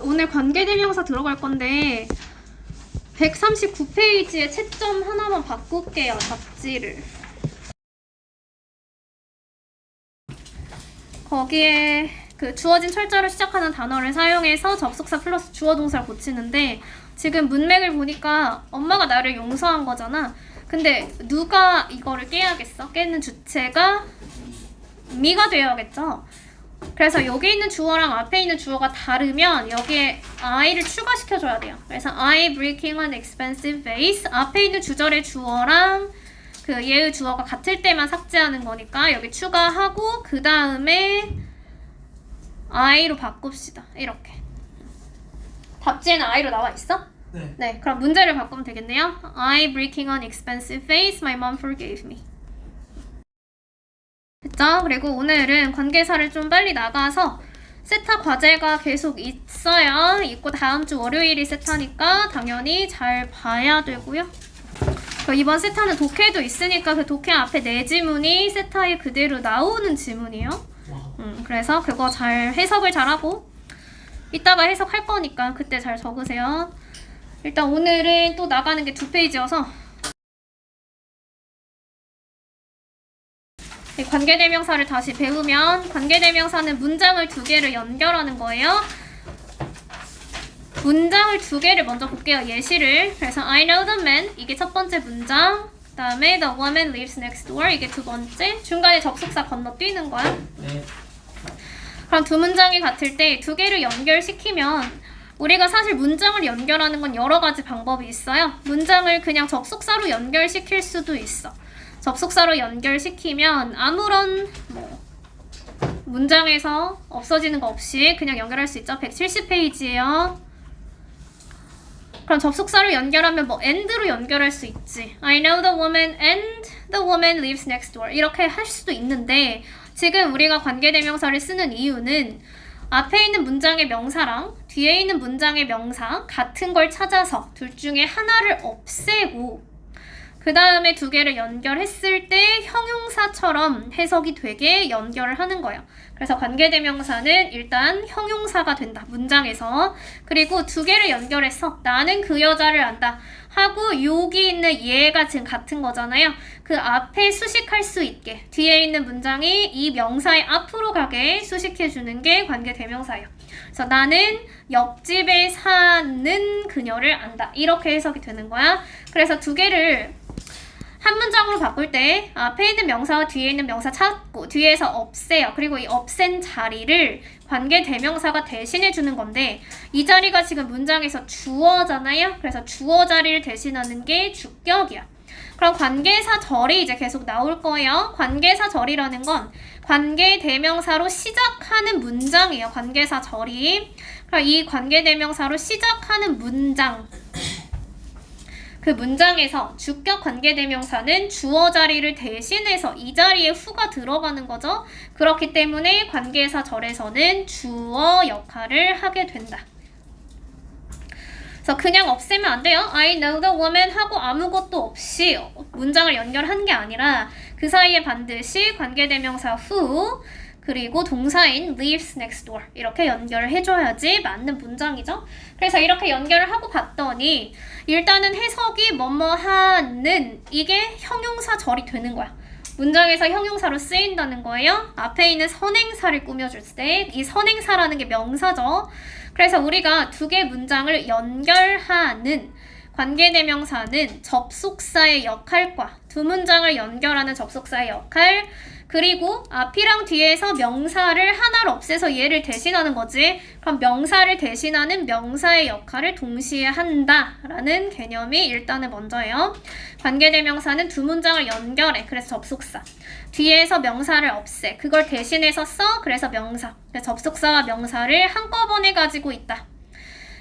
오늘 관계대명사 들어갈 건데 139페이지에 채점 하나만 바꿀게요. 잡지를. 거기에 주어진 철자로 시작하는 단어를 사용해서 접속사 플러스 주어 동사를 고치는데 지금 문맥을 보니까 엄마가 나를 용서한 거잖아. 근데 누가 이거를 깨야겠어? 깨는 주체가 me가 되어야겠죠? 그래서 여기 있는 주어랑 앞에 있는 주어가 다르면 여기에 I를 추가시켜줘야 돼요. 그래서 I breaking an expensive vase. 앞에 있는 주절의 주어랑 얘의 주어가 같을 때만 삭제하는 거니까 여기 추가하고 그 다음에 I로 바꿉시다. 이렇게. 답지에는 I로 나와 있어? 네. 네, 그럼 문제를 바꾸면 되겠네요. I breaking an expensive vase. My mom forgave me. 됐죠? 그리고 오늘은 관계사를 좀 빨리 나가서 세타 과제가 계속 있어요. 있고 다음 주 월요일이 세타니까 당연히 잘 봐야 되고요. 이번 세타는 독해도 있으니까 그 독해 앞에 네 지문이 세타에 그대로 나오는 지문이에요. 그래서 그거 잘 해석을 잘하고 이따가 해석할 거니까 그때 잘 적으세요. 일단 오늘은 또 나가는 게 2페이지여서 관계대명사를 다시 배우면 관계대명사는 문장을 2개를 연결하는 거예요. 문장을 2개를 먼저 볼게요. 예시를. 그래서 I know the man 이게 첫 번째 문장. 그 다음에 the woman lives next door 이게 두 번째. 중간에 접속사 건너뛰는 거야. 네. 그럼 두 문장이 같을 때 2개를 연결시키면 우리가 사실 문장을 연결하는 건 여러 가지 방법이 있어요. 문장을 그냥 접속사로 연결시킬 수도 있어. 접속사로 연결시키면 아무런 문장에서 없어지는 거 없이 그냥 연결할 수 있죠. 170페이지예요. 그럼 접속사로 연결하면 and로 연결할 수 있지. I know the woman and the woman lives next door 이렇게 할 수도 있는데 지금 우리가 관계대명사를 쓰는 이유는 앞에 있는 문장의 명사랑 뒤에 있는 문장의 명사 같은 걸 찾아서 둘 중에 하나를 없애고 그 다음에 2개를 연결했을 때 형용사처럼 해석이 되게 연결을 하는 거예요. 그래서 관계대명사는 일단 형용사가 된다. 문장에서. 그리고 2개를 연결해서 나는 그 여자를 안다. 하고 여기 있는 얘가 지금 같은 거잖아요. 그 앞에 수식할 수 있게 뒤에 있는 문장이 이 명사의 앞으로 가게 수식해주는 게 관계대명사예요. 그래서 나는 옆집에 사는 그녀를 안다. 이렇게 해석이 되는 거야. 그래서 2개를 한 문장으로 바꿀 때 앞에 있는 명사와 뒤에 있는 명사 찾고 뒤에서 없애요. 그리고 이 없앤 자리를 관계대명사가 대신해 주는 건데 이 자리가 지금 문장에서 주어잖아요. 그래서 주어 자리를 대신하는 게 주격이야. 그럼 관계사절이 이제 계속 나올 거예요. 관계사절이라는 건 관계대명사로 시작하는 문장이에요. 관계사절이. 그럼 이 관계대명사로 시작하는 문장 그 문장에서 주격 관계대명사는 주어 자리를 대신해서 이 자리에 who가 들어가는 거죠. 그렇기 때문에 관계사절에서는 주어 역할을 하게 된다. 그래서 그냥 없애면 안 돼요. I know the woman 하고 아무것도 없이 문장을 연결한 게 아니라 그 사이에 반드시 관계대명사 who 그리고 동사인 lives next door 이렇게 연결을 해줘야지 맞는 문장이죠. 그래서 이렇게 연결을 하고 봤더니 일단은 해석이 뭐뭐하는 이게 형용사절이 되는 거야. 문장에서 형용사로 쓰인다는 거예요. 앞에 있는 선행사를 꾸며줄 때 이 선행사라는 게 명사죠. 그래서 우리가 2개 문장을 연결하는 관계대명사는 접속사의 역할과 두 문장을 연결하는 접속사의 역할 그리고 앞이랑 뒤에서 명사를 하나를 없애서 얘를 대신하는 거지. 그럼 명사를 대신하는 명사의 역할을 동시에 한다라는 개념이 일단은 먼저예요. 관계대명사는 두 문장을 연결해. 그래서 접속사. 뒤에서 명사를 없애. 그걸 대신해서 써. 그래서 명사. 그래서 접속사와 명사를 한꺼번에 가지고 있다.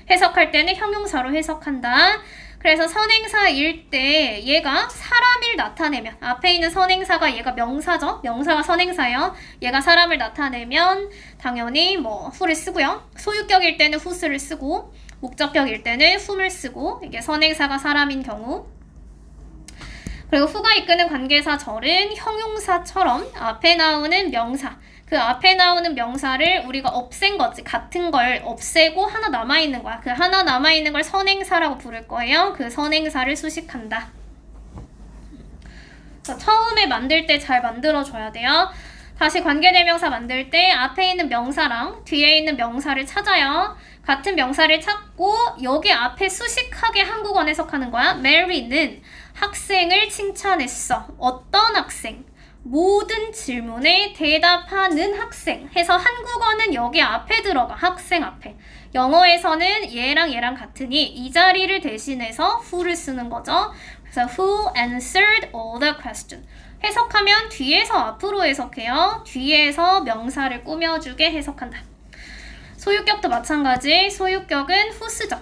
해석할 때는 형용사로 해석한다. 그래서 선행사일 때 얘가 사람을 나타내면 앞에 있는 선행사가 얘가 명사죠. 명사가 선행사예요. 얘가 사람을 나타내면 당연히 who를 쓰고요. 소유격일 때는 whose를 쓰고 목적격일 때는 whom을 쓰고 이게 선행사가 사람인 경우 그리고 who가 이끄는 관계사절은 형용사처럼 앞에 나오는 명사 그 앞에 나오는 명사를 우리가 없앤 거지. 같은 걸 없애고 하나 남아있는 거야. 그 하나 남아있는 걸 선행사라고 부를 거예요. 그 선행사를 수식한다. 처음에 만들 때 잘 만들어줘야 돼요. 다시 관계대명사 만들 때 앞에 있는 명사랑 뒤에 있는 명사를 찾아요. 같은 명사를 찾고 여기 앞에 수식하게 한국어 해석하는 거야. Mary는 학생을 칭찬했어. 어떤 학생? 모든 질문에 대답하는 학생 해서 한국어는 여기 앞에 들어가. 학생 앞에. 영어에서는 얘랑 같으니 이 자리를 대신해서 who를 쓰는 거죠. 그래서 who answered all the questions. 해석하면 뒤에서 앞으로 해석해요. 뒤에서 명사를 꾸며주게 해석한다. 소유격도 마찬가지. 소유격은 who쓰죠.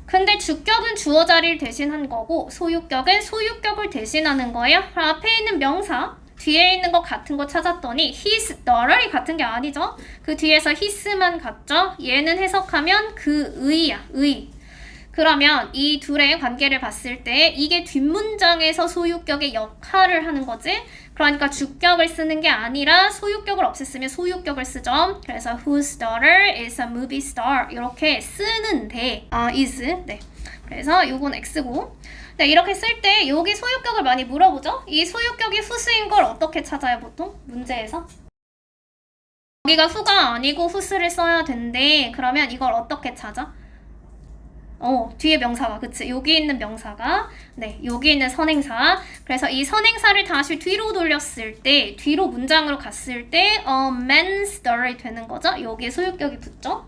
근데 주격은 주어 자리를 대신한 거고 소유격은 소유격을 대신하는 거예요. 앞에 있는 명사 뒤에 있는 거 같은 거 찾았더니 his daughter이 같은 게 아니죠. 그 뒤에서 his만 같죠. 얘는 해석하면 그 의야. 의. 그러면 이 둘의 관계를 봤을 때 이게 뒷문장에서 소유격의 역할을 하는 거지. 그러니까 주격을 쓰는 게 아니라 소유격을 없앴으면 소유격을 쓰죠. 그래서 whose daughter is a movie star 이렇게 쓰는데 is 네. 그래서 요건 X고 네, 이렇게 쓸 때 여기 소유격을 많이 물어보죠. 이 소유격이 whose인 걸 어떻게 찾아요 보통? 문제에서 여기가 who가 아니고 whose를 써야 된대. 그러면 이걸 어떻게 찾아? 뒤에 명사가 그치 여기 있는 명사가 네 여기 있는 선행사. 그래서 이 선행사를 다시 뒤로 돌렸을 때 뒤로 문장으로 갔을 때 a man's daughter이 되는 거죠. 여기에 소유격이 붙죠.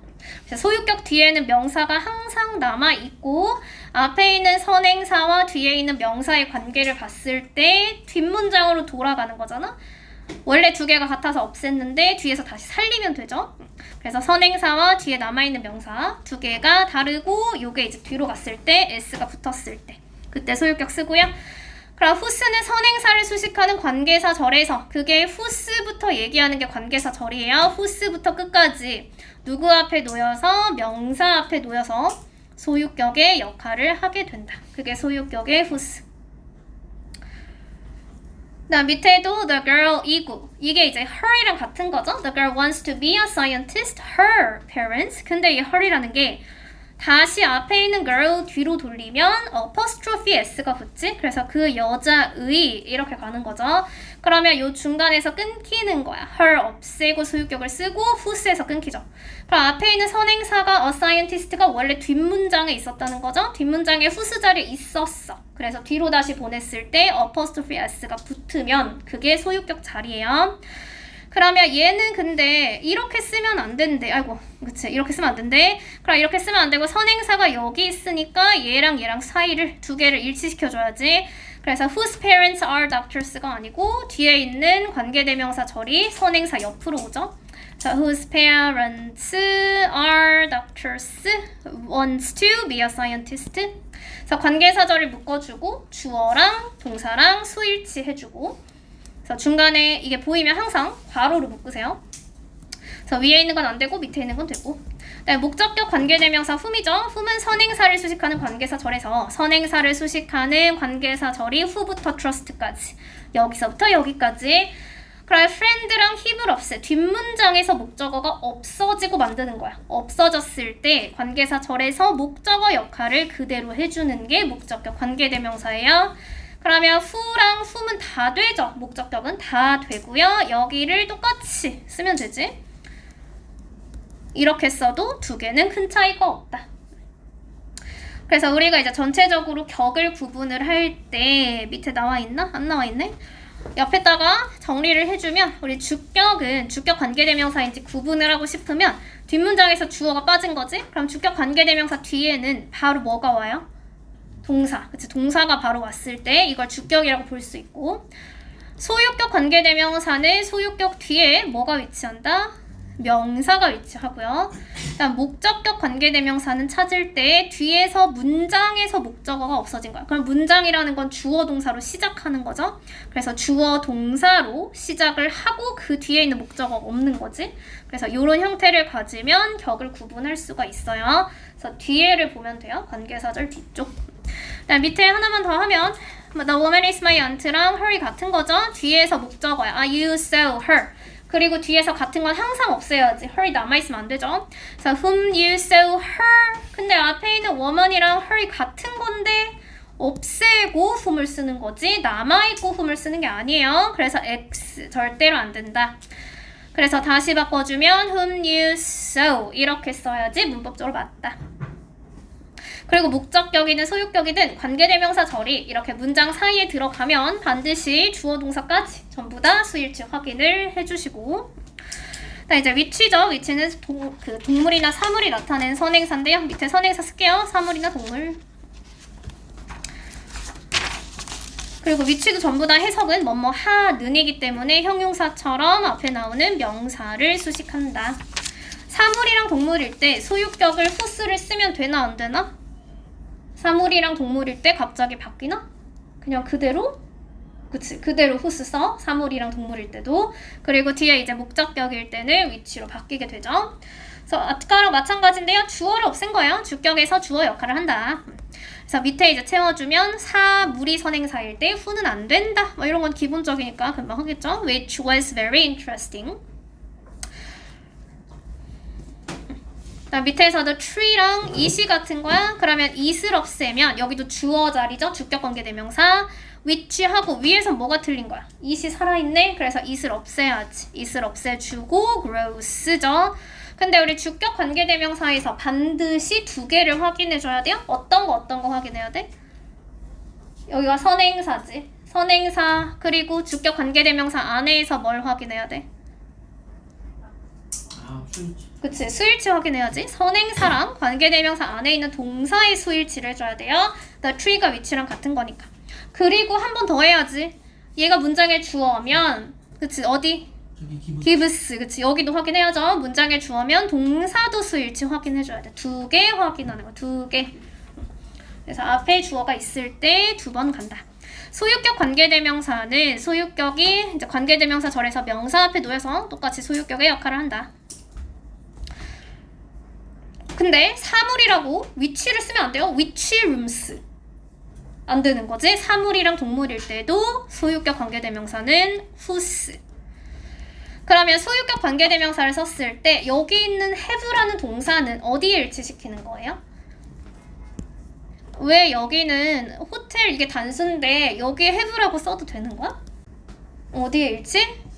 소유격 뒤에는 명사가 항상 남아있고 앞에 있는 선행사와 뒤에 있는 명사의 관계를 봤을 때 뒷문장으로 돌아가는 거잖아. 원래 두 개가 같아서 없앴는데 뒤에서 다시 살리면 되죠. 그래서 선행사와 뒤에 남아있는 명사 두 개가 다르고 요게 이제 뒤로 갔을 때 s가 붙었을 때 그때 소유격 쓰고요. 그럼 whose는 선행사를 수식하는 관계사절에서 그게 whose부터 얘기하는 게 관계사절이에요. whose부터 끝까지 누구 앞에 놓여서 명사 앞에 놓여서 소유격의 역할을 하게 된다. 그게 소유격의 whose. 나 밑에도 the girl 이구 이게 이제 her이랑 같은 거죠. The girl wants to be a scientist. Her parents. 근데 이 her이라는 게 다시 앞에 있는 girl 뒤로 돌리면 apostrophe s가 붙지. 그래서 그 여자의 이렇게 가는 거죠. 그러면 요 중간에서 끊기는 거야. her 없애고 소유격을 쓰고 whose에서 끊기죠. 그럼 앞에 있는 선행사가 a scientist가 원래 뒷문장에 있었다는 거죠. 뒷문장에 whose 자리에 있었어. 그래서 뒤로 다시 보냈을 때 apostrophe s가 붙으면 그게 소유격 자리예요. 그러면 얘는 근데 이렇게 쓰면 안 된대. 아이고, 그치. 이렇게 쓰면 안 된대. 그럼 이렇게 쓰면 안 되고 선행사가 여기 있으니까 얘랑 사이를 두 개를 일치시켜줘야지. 그래서 whose parents are doctors가 아니고 뒤에 있는 관계대명사 절이 선행사 옆으로 오죠. 자, whose parents are doctors wants to be a scientist. 그래서 관계사절을 묶어주고 주어랑 동사랑 수일치 해주고 그래서 중간에 이게 보이면 항상 괄호로 묶으세요. 그래서 위에 있는 건 안 되고 밑에 있는 건 되고. 목적격 관계대명사 whom이죠. whom은 선행사를 수식하는 관계사절에서 선행사를 수식하는 관계사절이 who부터 trust까지 여기서부터 여기까지. 그럼 friend랑 him을 없애. 뒷문장에서 목적어가 없어지고 만드는 거야. 없어졌을 때 관계사절에서 목적어 역할을 그대로 해주는 게 목적격 관계대명사예요. 그러면 who랑 whom은 다 되죠. 목적격은 다 되고요. 여기를 똑같이 쓰면 되지. 이렇게 써도 두 개는 큰 차이가 없다. 그래서 우리가 이제 전체적으로 격을 구분을 할 때 밑에 나와 있나? 안 나와 있네? 옆에다가 정리를 해주면 우리 주격은 주격 관계대명사인지 구분을 하고 싶으면 뒷문장에서 주어가 빠진 거지? 그럼 주격 관계대명사 뒤에는 바로 뭐가 와요? 동사. 그치? 동사가 바로 왔을 때 이걸 주격이라고 볼 수 있고 소유격 관계대명사는 소유격 뒤에 뭐가 위치한다? 명사가 위치하고요. 그다음 목적격 관계대명사는 찾을 때 뒤에서 문장에서 목적어가 없어진 거야. 그럼 문장이라는 건 주어 동사로 시작하는 거죠. 그래서 주어 동사로 시작을 하고 그 뒤에 있는 목적어가 없는 거지. 그래서 이런 형태를 가지면 격을 구분할 수가 있어요. 그래서 뒤에를 보면 돼요. 관계사절 뒤쪽. 그다음 밑에 하나만 더 하면 The woman is my aunt랑 her이 같은 거죠. 뒤에서 목적어야. You saw her. 그리고 뒤에서 같은 건 항상 없애야지. her이 남아있으면 안 되죠. 그래서 whom you saw her. 근데 앞에 있는 woman이랑 her이 같은 건데 없애고 whom을 쓰는 거지. 남아있고 whom을 쓰는 게 아니에요. 그래서 x 절대로 안 된다. 그래서 다시 바꿔주면 whom you saw 이렇게 써야지 문법적으로 맞다. 그리고 목적격이든 소유격이든 관계대명사 절이 이렇게 문장 사이에 들어가면 반드시 주어 동사까지 전부 다 수일치 확인을 해주시고, 이제 위치죠. 위치는 동물이나 사물이 나타낸 선행사인데요. 밑에 선행사 쓸게요. 사물이나 동물. 그리고 위치도 전부 다 해석은 뭐뭐 하는이기 때문에 형용사처럼 앞에 나오는 명사를 수식한다. 사물이랑 동물일 때 소유격을 whose를 쓰면 되나 안 되나? 사물이랑 동물일 때 갑자기 바뀌나? 그냥 그대로? 그치, 그대로 whose 써. 사물이랑 동물일 때도. 그리고 뒤에 이제 목적격일 때는 위치로 바뀌게 되죠. 그래서 아까랑 마찬가지인데요. 주어를 없앤 거예요. 주격에서 주어 역할을 한다. 그래서 밑에 이제 채워주면 사물이 선행사일 때 who는 안 된다. 뭐 이런 건 기본적이니까 금방 하겠죠. Which was very interesting. 밑에서도 tree랑 it이 같은 거야. 그러면 it을 없애면 여기도 주어 자리죠. 주격 관계대명사. which 하고 위에서 뭐가 틀린 거야? it이 살아있네. 그래서 it을 없애야지. it을 없애주고 grows죠. 근데 우리 주격 관계대명사에서 반드시 두 개를 확인해줘야 돼요. 어떤 거 확인해야 돼? 여기가 선행사지. 선행사 그리고 주격 관계대명사 안에서 뭘 확인해야 돼? 수일치. 그치, 수일치 확인해야지. 선행사랑 관계대명사 안에 있는 동사의 수일치를 해줘야 돼요. The tree가 위치랑 같은 거니까. 그리고 한 번 더 해야지. 얘가 문장의 주어면, 그치, 어디? gives, 그치, 여기도 확인해야죠. 문장의 주어면 동사도 수일치 확인해줘야 돼. 두 개 확인하는 거, 두 개. 그래서 앞에 주어가 있을 때 두 번 간다. 소유격 관계대명사는 소유격이 이제 관계대명사 절에서 명사 앞에 놓여서 똑같이 소유격의 역할을 한다. 근데 사물이라고 위치를 쓰면 안 돼요. which rooms 안 되는 거지. 사물이랑 동물일 때도 소유격 관계대명사는 whose. 그러면 소유격 관계대명사를 썼을 때 여기 있는 have라는 동사는 어디에 일치시키는 거예요? 왜 여기는 호텔 이게 단수인데 여기에 have라고 써도 되는 거야? 어디에 일치?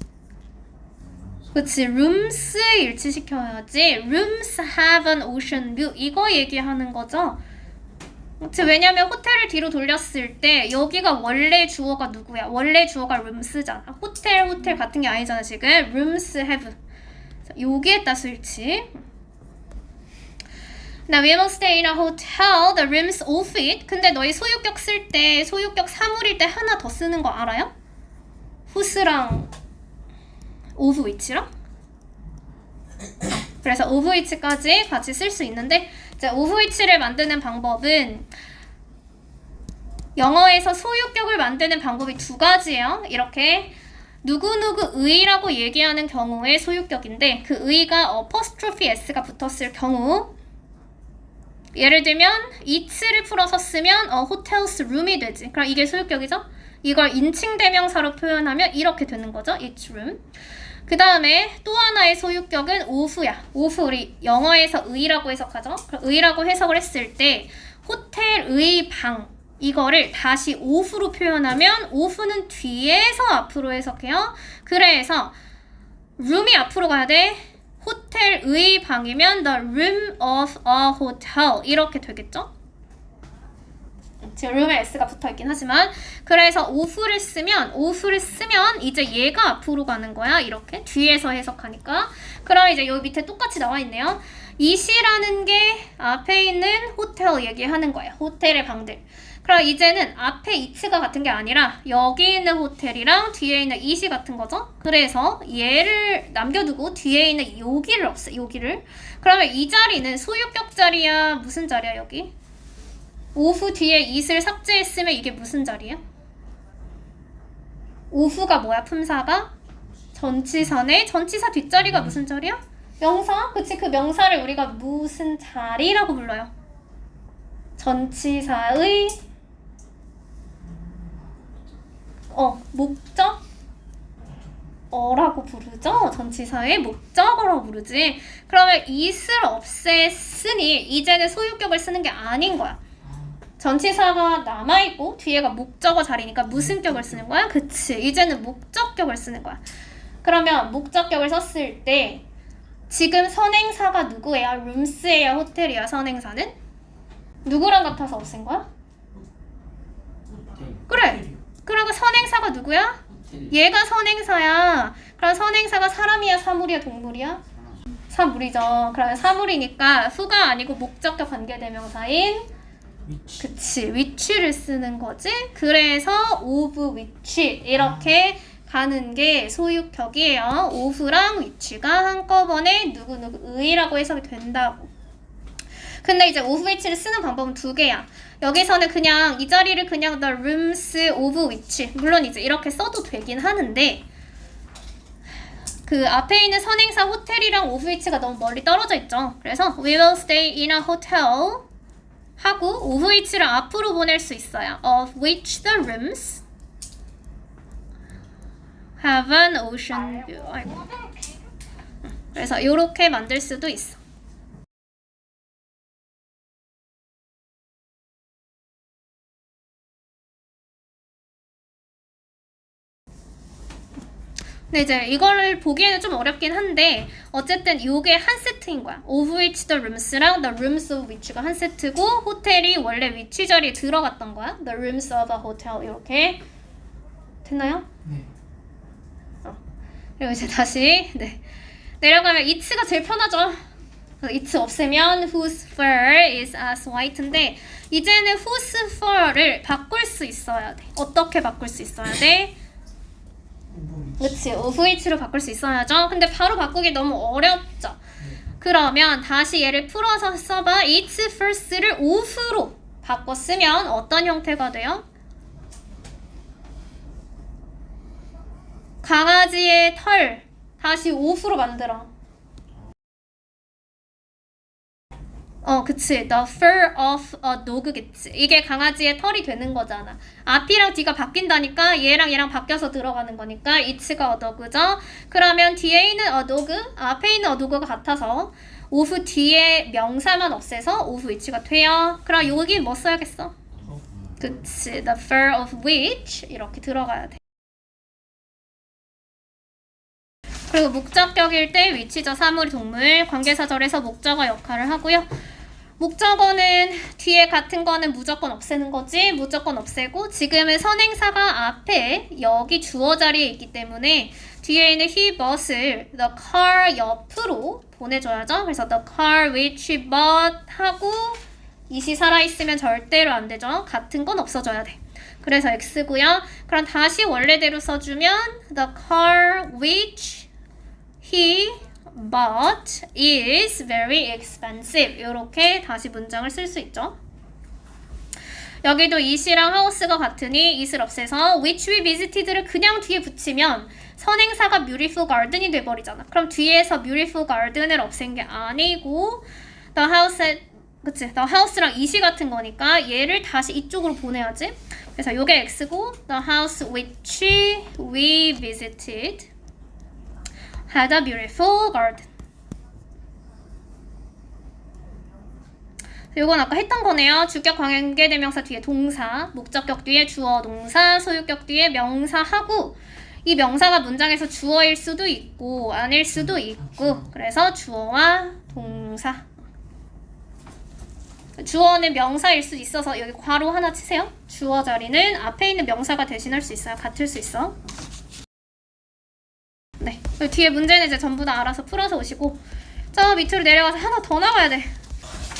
그치, rooms에 일치시켜야지. rooms have an ocean view 이거 얘기하는 거죠. 그치, 왜냐면 호텔을 뒤로 돌렸을 때 여기가 원래 주어가 누구야? 원래 주어가 rooms잖아. 호텔 같은 게 아니잖아 지금. rooms have 여기에다 쓸지. Now we must stay in a hotel. The rooms all fit. 근데 너희 소유격 쓸 때 소유격 사물일 때 하나 더 쓰는 거 알아요? whose랑 of which랑? 그래서 of which까지 같이 쓸 수 있는데 이제 of which를 만드는 방법은 영어에서 소유격을 만드는 방법이 두 가지예요. 이렇게 누구누구의라고 얘기하는 경우의 소유격인데 그 의가 apostrophe s가 붙었을 경우 예를 들면 it를 풀어서 쓰면 hotel's room이 되지. 그럼 이게 소유격이죠? 이걸 인칭대명사로 표현하면 이렇게 되는 거죠. each room. 그 다음에 또 하나의 소유격은 of야. of 우리 영어에서 의라고 해석하죠. 그럼 의라고 해석을 했을 때 호텔의 방 이거를 다시 of로 표현하면 of는 뒤에서 앞으로 해석해요. 그래서 room이 앞으로 가야 돼. 호텔의 방이면 the room of a hotel 이렇게 되겠죠? 지금 room에 s가 붙어있긴 하지만 그래서 of를 쓰면 이제 얘가 앞으로 가는 거야. 이렇게 뒤에서 해석하니까. 그럼 이제 여기 밑에 똑같이 나와있네요. it이라는 게 앞에 있는 호텔 얘기하는 거예요. 호텔의 방들. 그럼 이제는 앞에 it가 같은 게 아니라 여기 있는 호텔이랑 뒤에 있는 it이 같은 거죠. 그래서 얘를 남겨두고 뒤에 있는 여기를 없애. 여기를. 그러면 이 자리는 소유격 자리야? 무슨 자리야 여기? of 뒤에 it을 삭제했으면 이게 무슨 자리야? of가 뭐야? 품사가? 전치사네. 전치사 뒷자리가 무슨 자리야? 명사? 그치, 그 명사를 우리가 무슨 자리라고 불러요? 전치사의 목적? 어라고 부르죠? 전치사의 목적어라고 부르지. 그러면 it을 없앴으니 이제는 소유격을 쓰는 게 아닌 거야. 전치사가 남아있고 뒤에가 목적어 자리니까 무슨 격을 쓰는 거야? 그치. 이제는 목적격을 쓰는 거야. 그러면 목적격을 썼을 때 지금 선행사가 누구예요? rooms예요? 호텔이야? 선행사는? 누구랑 같아서 없앤 거야? 그래. 그러니까 선행사가 누구야? 얘가 선행사야. 그럼 선행사가 사람이야? 사물이야? 동물이야? 사물이죠. 그러면 사물이니까 후가 아니고 목적격 관계대명사인 그치. 위치를 쓰는 거지. 그래서 of which 이렇게 가는 게 소유격이에요. of랑 위치가 한꺼번에 누구누구의라고 해석이 된다고. 근데 이제 of which를 쓰는 방법은 두 개야. 여기서는 그냥 이 자리를 그냥 the rooms of which 물론 이제 이렇게 써도 되긴 하는데 그 앞에 있는 선행사 호텔이랑 of which가 너무 멀리 떨어져 있죠. 그래서 we will stay in a hotel 하고 of which를 앞으로 보낼 수 있어요. of which the rooms have an ocean view. 아이고. 그래서 이렇게 만들 수도 있어. 근데 이제 이거를 보기에는 좀 어렵긴 한데 어쨌든 이게 한 세트인 거야. of which the rooms랑 the rooms of which가 한 세트고 호텔이 원래 위치 자리에 들어갔던 거야. the rooms of a hotel 이렇게 됐나요? 네. 그리고 이제 다시 내려가면 it가 제일 편하죠. it 없애면 whose fur is as white인데 이제는 whose fur를 바꿀 수 있어야 돼. 어떻게 바꿀 수 있어야 돼? 그치, of which로 바꿀 수 있어야죠. 근데 바로 바꾸기 너무 어렵죠. 그러면 다시 얘를 풀어서 써봐. its first를 of로 바꿔 쓰면 어떤 형태가 돼요? 강아지의 털 다시 of로 만들어. 그치. The fur of a dog겠지. 이게 강아지의 털이 되는 거잖아. 앞이랑 뒤가 바뀐다니까 얘랑 바뀌어서 들어가는 거니까 it가 a dog죠. 그러면 뒤에 있는 a dog, 앞에 있는 a dog가 같아서 of 뒤에 명사만 없애서 of which가 돼요. 그럼 여기 뭐 써야겠어? 그치. The fur of which 이렇게 들어가야 돼. 그리고 목적격일 때 위치적 사물 동물 관계사절에서 목적어 역할을 하고요. 목적어는 뒤에 같은 거는 무조건 없애는 거지. 무조건 없애고 지금은 선행사가 앞에 여기 주어 자리에 있기 때문에 뒤에 있는 he bus을 the car 옆으로 보내줘야죠. 그래서 the car which bought 하고 it이 살아있으면 절대로 안 되죠. 같은 건 없어져야 돼. 그래서 X고요. 그럼 다시 원래대로 써주면 the car which he bought is very expensive. 이렇게 다시 문장을 쓸 수 있죠. 여기도 it이랑 house가 같으니 it을 없애서 which we visited를 그냥 뒤에 붙이면 선행사가 beautiful garden이 돼버리잖아. 그럼 뒤에서 beautiful garden을 없앤 게 아니고 the house, 그치? the house랑 it이 같은 거니까 얘를 다시 이쪽으로 보내야지. 그래서 요게 X고 the house which we visited had a beautiful garden. 요건 아까 했던 거네요. 주격 관계대명사 뒤에 동사, 목적격 뒤에 주어 동사, 소유격 뒤에 명사하고 이 명사가 문장에서 주어일 수도 있고 아닐 수도 있고 그래서 주어와 동사. 주어는 명사일 수 있어서 여기 괄호 하나 치세요. 주어 자리는 앞에 있는 명사가 대신할 수 있어요. 같을 수 있어. 네, 뒤에 문제는 이제 전부 다 알아서 풀어서 오시고 저 밑으로 내려가서 하나 더 나가야 돼.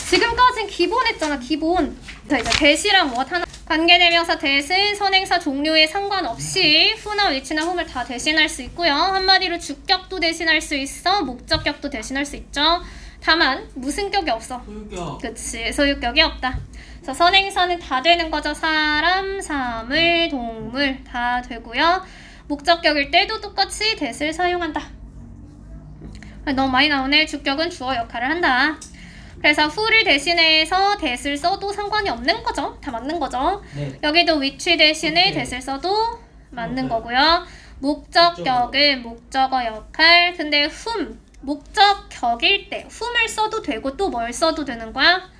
지금까진 기본 했잖아. 기본. 자, 이제 대시랑 what 하나. 관계대명사 대신 선행사 종류에 상관없이 후나 위치나 whom을 다 대신할 수 있고요. 한마디로 주격도 대신할 수 있어. 목적격도 대신할 수 있죠. 다만 무슨 격이 없어? 소유격. 그치, 소유격이 없다. 그래서 선행사는 다 되는 거죠. 사람, 사물, 동물 다 되고요. 목적격일 때도 똑같이 that을 사용한다. 너무 많이 나오네. 주격은 주어 역할을 한다. 그래서 who를 대신해서 that을 써도 상관이 없는 거죠. 다 맞는 거죠. 네. 여기도 which 대신에 that을 써도 맞는 거고요. 목적격은 목적어 역할. 근데 목적격일 때 whom을 써도 되고 또 뭘 써도 되는 거야?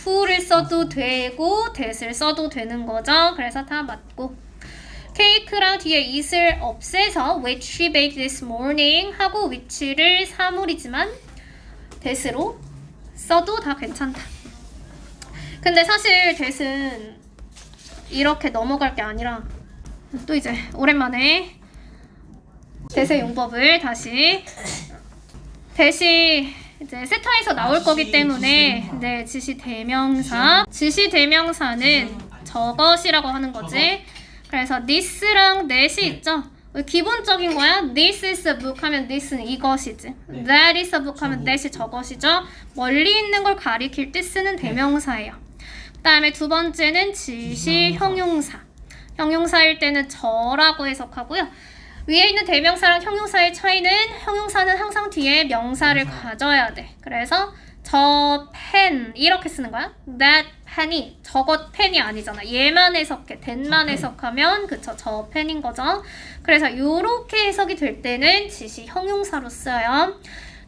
who를 써도 되고 that을 써도 되는 거죠. 그래서 다 맞고. 케이크랑 뒤에 it을 없애서 which she baked this morning 하고 which를 사물이지만 that으로 써도 다 괜찮다. 근데 사실 that은 이렇게 넘어갈 게 아니라 또 이제 오랜만에 that의 용법을 다시 that이 이제 세타에서 나올 거기 때문에 네, 지시 대명사. 지시 대명사는 저것이라고 하는 거지. 그래서 this랑 that이 있죠. 기본적인 거야. This is a book 하면 this는 이것이지. That is a book 하면 that이 저것이죠. 멀리 있는 걸 가리킬 때 쓰는 대명사예요. 그 다음에 두 번째는 지시 형용사. 형용사일 때는 저라고 해석하고요. 위에 있는 대명사랑 형용사의 차이는 형용사는 항상 뒤에 명사를 가져야 돼. 그래서 저 펜 이렇게 쓰는 거야. That pen이 저것 펜이 아니잖아. 얘만 해석해. that만 해석하면 그쵸 저 펜인 거죠. 그래서 이렇게 해석이 될 때는 지시 형용사로 써요.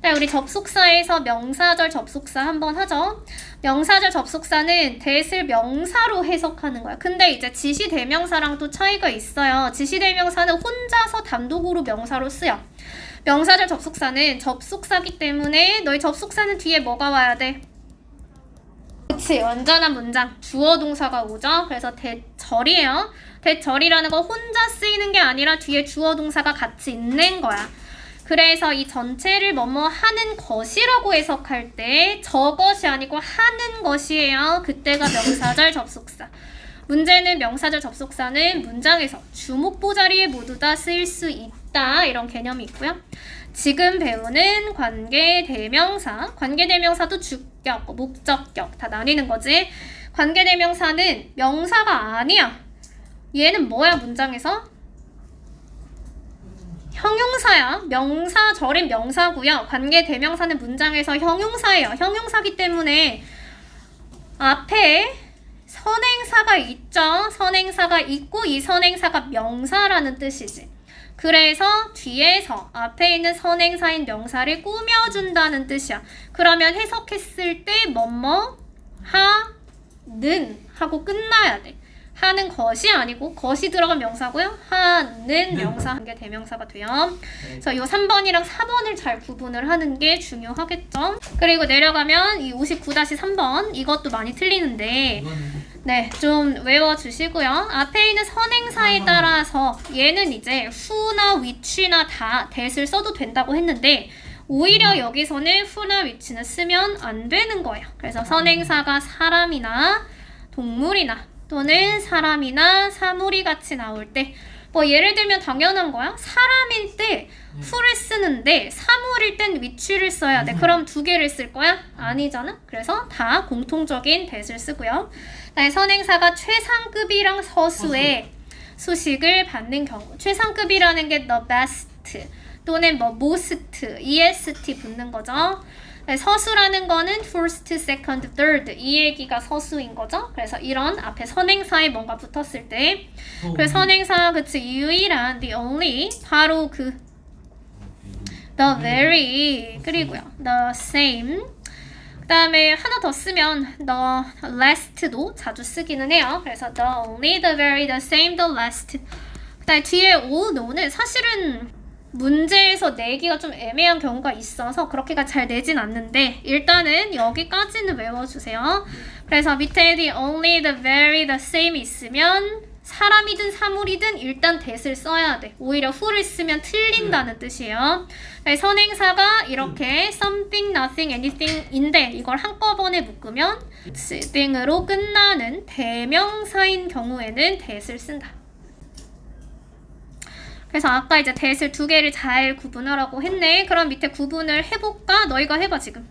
네, 우리 접속사에서 명사절 접속사 한번 하죠. 명사절 접속사는 that을 명사로 해석하는 거야. 근데 이제 지시 대명사랑 또 차이가 있어요. 지시 대명사는 혼자서 단독으로 명사로 쓰여. 명사절 접속사는 접속사기 때문에 너희 접속사는 뒤에 뭐가 와야 돼? 그치, 완전한 문장. 주어 동사가 오죠. 그래서 that절이에요. that절이라는 거 혼자 쓰이는 게 아니라 뒤에 주어 동사가 같이 있는 거야. 그래서 이 전체를 뭐뭐 하는 것이라고 해석할 때 저것이 아니고 하는 것이에요. 그때가 명사절 접속사. 문제는 명사절 접속사는 문장에서 주목보 자리에 모두 다 쓰일 수 있다. 이런 개념이 있고요. 지금 배우는 관계대명사. 관계대명사도 주격, 목적격 다 나뉘는 거지. 관계대명사는 명사가 아니야. 얘는 뭐야 문장에서? 형용사야. 명사절인 명사고요. 관계대명사는 문장에서 형용사예요. 형용사기 때문에 앞에 선행사가 있죠. 선행사가 있고 이 선행사가 명사라는 뜻이지. 그래서 뒤에서 앞에 있는 선행사인 명사를 꾸며준다는 뜻이야. 그러면 해석했을 때 뭐뭐 하는 하고 끝나야 돼. 하는 것이 아니고 것이 들어간 명사고요. 하는 명사 한 게 대명사가 돼요. 그래서 이 3번이랑 4번을 잘 구분을 하는 게 중요하겠죠. 그리고 내려가면 이 59-3번 이것도 많이 틀리는데 네, 좀 외워주시고요. 앞에 있는 선행사에 따라서 얘는 이제 who나 which나 다 that을 써도 된다고 했는데 오히려 여기서는 who나 which는 쓰면 안 되는 거예요. 그래서 선행사가 사람이나 동물이나 또는 사람이나 사물이 같이 나올 때 뭐 예를 들면 당연한 거야. 사람일 때 who를 쓰는데 사물일 땐 which를 써야 돼. 그럼 두 개를 쓸 거야? 아니잖아. 그래서 다 공통적인 that을 쓰고요. 선행사가 최상급이랑 서수의 수식을 받는 경우. 최상급이라는 게 the best 또는 뭐 most, est 붙는 거죠. 서수라는 거는 first, second, third 이 얘기가 서수인 거죠. 그래서 이런 앞에 선행사에 뭔가 붙었을 때 그래서 선행사 그치 유일한 the only 바로 그 the very 그리고요 the same 그 다음에 하나 더 쓰면 the last도 자주 쓰기는 해요. 그래서 the only, the very, the same, the last 그 다음에 뒤에 all, no는 사실은 문제에서 내기가 좀 애매한 경우가 있어서 그렇게가 잘 내진 않는데 일단은 여기까지는 외워주세요. 그래서 밑에 the only, the very, the same 있으면 사람이든 사물이든 일단 that을 써야 돼. 오히려 who를 쓰면 틀린다는 뜻이에요. 선행사가 이렇게 something, nothing, anything인데 이걸 한꺼번에 묶으면 thing으로 끝나는 대명사인 경우에는 that을 쓴다. 그래서 아까 이제 that을 두 개를 잘 구분하라고 했네. 그럼 밑에 구분을 해볼까? 너희가 해봐 지금.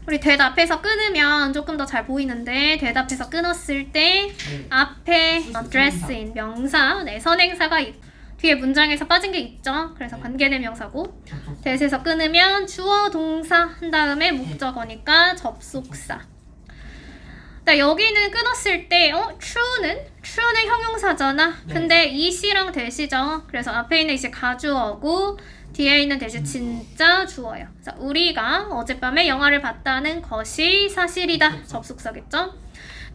우리 that 앞에서 끊으면 조금 더 잘 보이는데 that 앞에서 끊었을 때 앞에 dress인 명사, 네, 선행사가 뒤에 문장에서 빠진 게 있죠. 그래서 관계대명사고 that에서 끊으면 주어 동사 한 다음에 목적어니까 접속사. 여기는 끊었을 때 true는 형용사잖아. 근데 it이랑 that이죠. 그래서 앞에 있는 이제 가주어고 뒤에 있는 that이 진짜 주어예요. 자, 우리가 어젯밤에 영화를 봤다는 것이 사실이다. 접속사겠죠.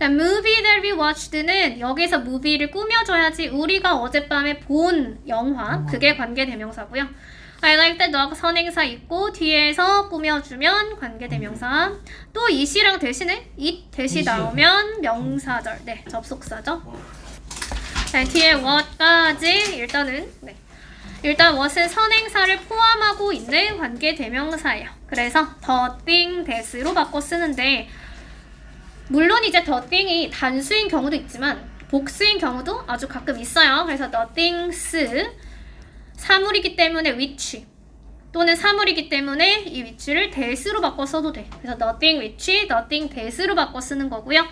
movie that we watched는 여기서 movie를 꾸며줘야지 우리가 어젯밤에 본 영화 그게 관계대명사고요. I like that dog 선행사 있고 뒤에서 꾸며주면 관계대명사. 또 it이랑 that이네. that이 나오면 명사절. 네, 접속사죠. 네, 뒤에 what까지 일단 what은 선행사를 포함하고 있는 관계대명사예요. 그래서 the thing that으로 바꿔 쓰는데 물론 이제 the thing이 단수인 경우도 있지만 복수인 경우도 아주 가끔 있어요. 그래서 the things 사물이기 때문에 which 또는 사물이기 때문에 이 which를 that으로 바꿔 써도 돼. 그래서 the thing which, the thing that으로 바꿔 쓰는 거고요.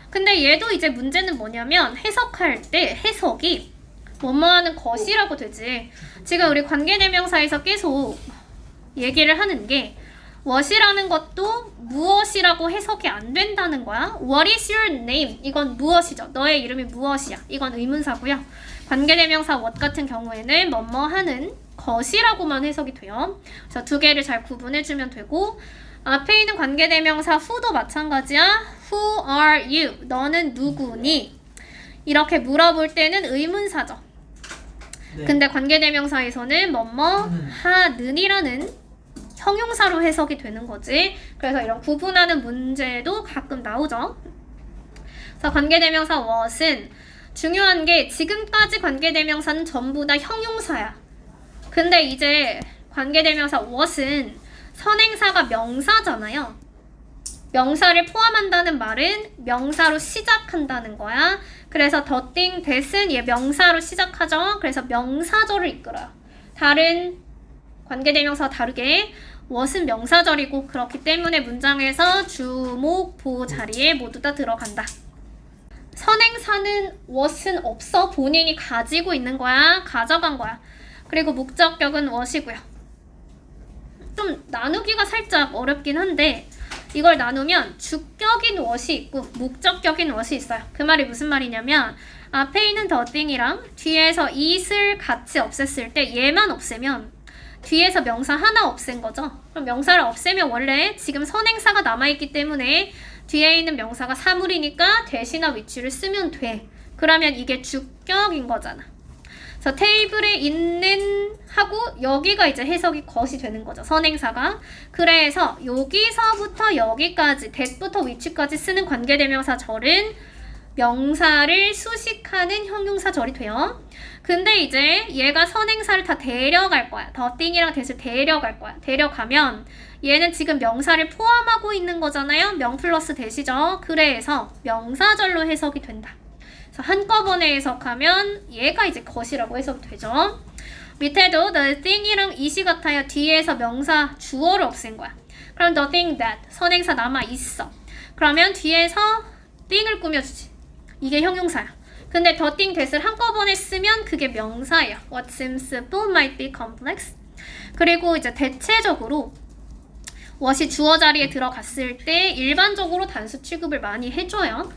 근데 얘도 이제 문제는 뭐냐면 해석할 때 해석이 뭐뭐하는 것이라고 되지. 지금 우리 관계대명사에서 계속 얘기를 하는 게 what이라는 것도 무엇이라고 해석이 안 된다는 거야. What is your name? 이건 무엇이죠. 너의 이름이 무엇이야. 이건 의문사고요. 관계대명사 what 같은 경우에는 뭐뭐하는 것이라고만 해석이 돼요. 그래서 두 개를 잘 구분해주면 되고 앞에 있는 관계대명사 who도 마찬가지야. Who are you? 너는 누구니? 이렇게 물어볼 때는 의문사죠. 네. 근데 관계대명사에서는 뭐뭐 하는이라는 형용사로 해석이 되는 거지. 그래서 이런 구분하는 문제도 가끔 나오죠. 그래서 관계대명사 what은 중요한 게 지금까지 관계대명사는 전부 다 형용사야. 근데 이제 관계대명사 what은 선행사가 명사잖아요. 명사를 포함한다는 말은 명사로 시작한다는 거야. 그래서 the thing that은 얘 명사로 시작하죠. 그래서 명사절을 이끌어요. 다른 관계대명사와 다르게 what은 명사절이고 그렇기 때문에 문장에서 주목, 보호 자리에 모두 다 들어간다. 선행사는 what은 없어. 본인이 가지고 있는 거야. 가져간 거야. 그리고 목적격은 what이고요. 좀 나누기가 살짝 어렵긴 한데 이걸 나누면 주격인 what이 있고 목적격인 what이 있어요. 그 말이 무슨 말이냐면 앞에 있는 the thing이랑 뒤에서 it을 같이 없앴을 때 얘만 없애면 뒤에서 명사 하나 없앤 거죠. 그럼 명사를 없애면 원래 지금 선행사가 남아있기 때문에 뒤에 있는 명사가 사물이니까 that이나 which를 쓰면 돼. 그러면 이게 주격인 거잖아. 그래서 테이블에 있는 하고 여기가 이제 해석이 것이 되는 거죠. 선행사가. 그래서 여기서부터 여기까지 that부터 which까지 쓰는 관계대명사 절은 명사를 수식하는 형용사절이 돼요. 근데 이제 얘가 선행사를 다 데려갈 거야. the thing이랑 that을 데려갈 거야. 데려가면 얘는 지금 명사를 포함하고 있는 거잖아요. 명 플러스 that이죠. 그래서 명사절로 해석이 된다. 그래서 한꺼번에 해석하면 얘가 이제 것이라고 해석이 되죠. 밑에도 the thing이랑 it이 같아요. 뒤에서 명사 주어를 없앤 거야. 그럼 the thing that 선행사 남아 있어. 그러면 뒤에서 thing을 꾸며주지. 이게 형용사야. 근데 the thing that을 한꺼번에 쓰면 그게 명사예요. What seems simple might be complex. 그리고 이제 대체적으로 what이 주어 자리에 들어갔을 때 일반적으로 단수 취급을 많이 해줘요.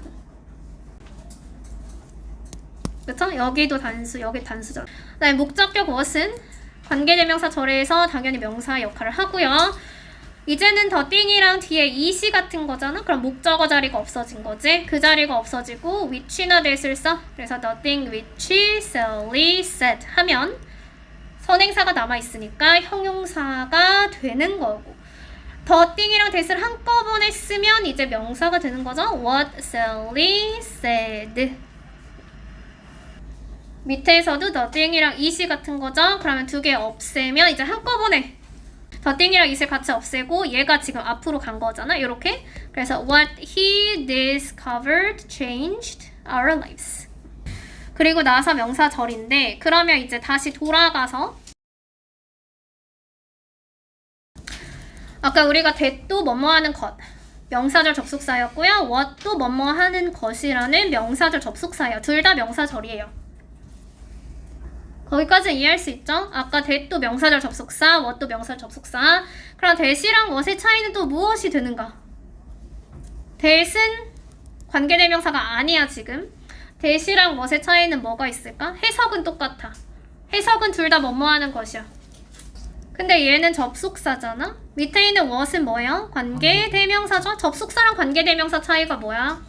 그쵸? 여기도 단수, 여기 단수죠. 그다음에 목적격 what은 관계대명사 절에서 당연히 명사 역할을 하고요. 이제는 the thing이랑 뒤에 it이 같은 거잖아. 그럼 목적어 자리가 없어진 거지. 그 자리가 없어지고 which나 that을 써. 그래서 the thing which Sally said 하면 선행사가 남아있으니까 형용사가 되는 거고 the thing이랑 that을 한꺼번에 쓰면 이제 명사가 되는 거죠. What Sally said. 밑에서도 the thing이랑 it이 같은 거죠. 그러면 두 개 없애면 이제 한꺼번에 the thing이랑 it을 같이 없애고 얘가 지금 앞으로 간 거잖아. 이렇게. 그래서 what he discovered changed our lives. 그리고 나서 명사절인데 그러면 이제 다시 돌아가서 아까 우리가 that도 뭐뭐 하는 것 명사절 접속사였고요. what도 뭐뭐 하는 것이라는 명사절 접속사예요. 둘 다 명사절이에요. 거기까지 이해할 수 있죠? 아까 that도 명사절 접속사, what도 명사절 접속사. 그럼 that이랑 what의 차이는 또 무엇이 되는가? that은 관계대명사가 아니야 지금. that이랑 what의 차이는 뭐가 있을까? 해석은 똑같아. 해석은 둘 다 뭐뭐 하는 것이야. 근데 얘는 접속사잖아? 밑에 있는 what은 뭐야? 관계대명사죠? 접속사랑 관계대명사 차이가 뭐야?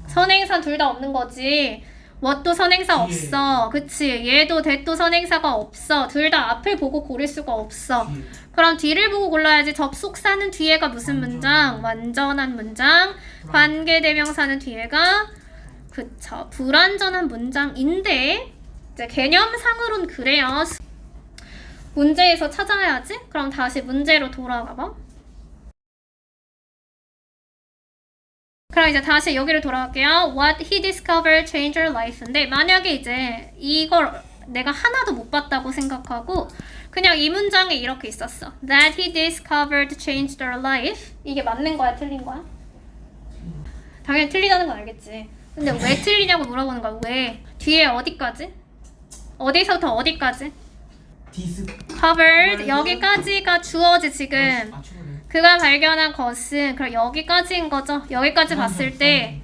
선행사 둘 다 없는 거지. what도 선행사 없어. 그치? 얘도 that도 선행사가 없어. 둘 다 앞을 보고 고를 수가 없어. 그럼 뒤를 보고 골라야지. 접속사는 뒤에가 무슨 문장? 완전한 문장. 관계대명사는 뒤에가 그쵸. 불완전한 문장인데 이제 개념상으론 그래요. 문제에서 찾아야지. 그럼 다시 문제로 돌아가봐. 그럼 이제 다시 여기로 돌아갈게요. What he discovered changed your life인데 만약에 이제 이걸 내가 하나도 못 봤다고 생각하고 그냥 이 문장에 이렇게 있었어. That he discovered changed their life. 이게 맞는 거야? 틀린 거야? 당연히 틀리다는 건 알겠지. 근데 왜 틀리냐고 물어보는 거야. 왜? 뒤에 어디까지? 어디서부터 어디까지? covered 여기까지가 주어지 지금. 그가 발견한 것은 그럼 여기까지인 거죠. 여기까지 봤을 때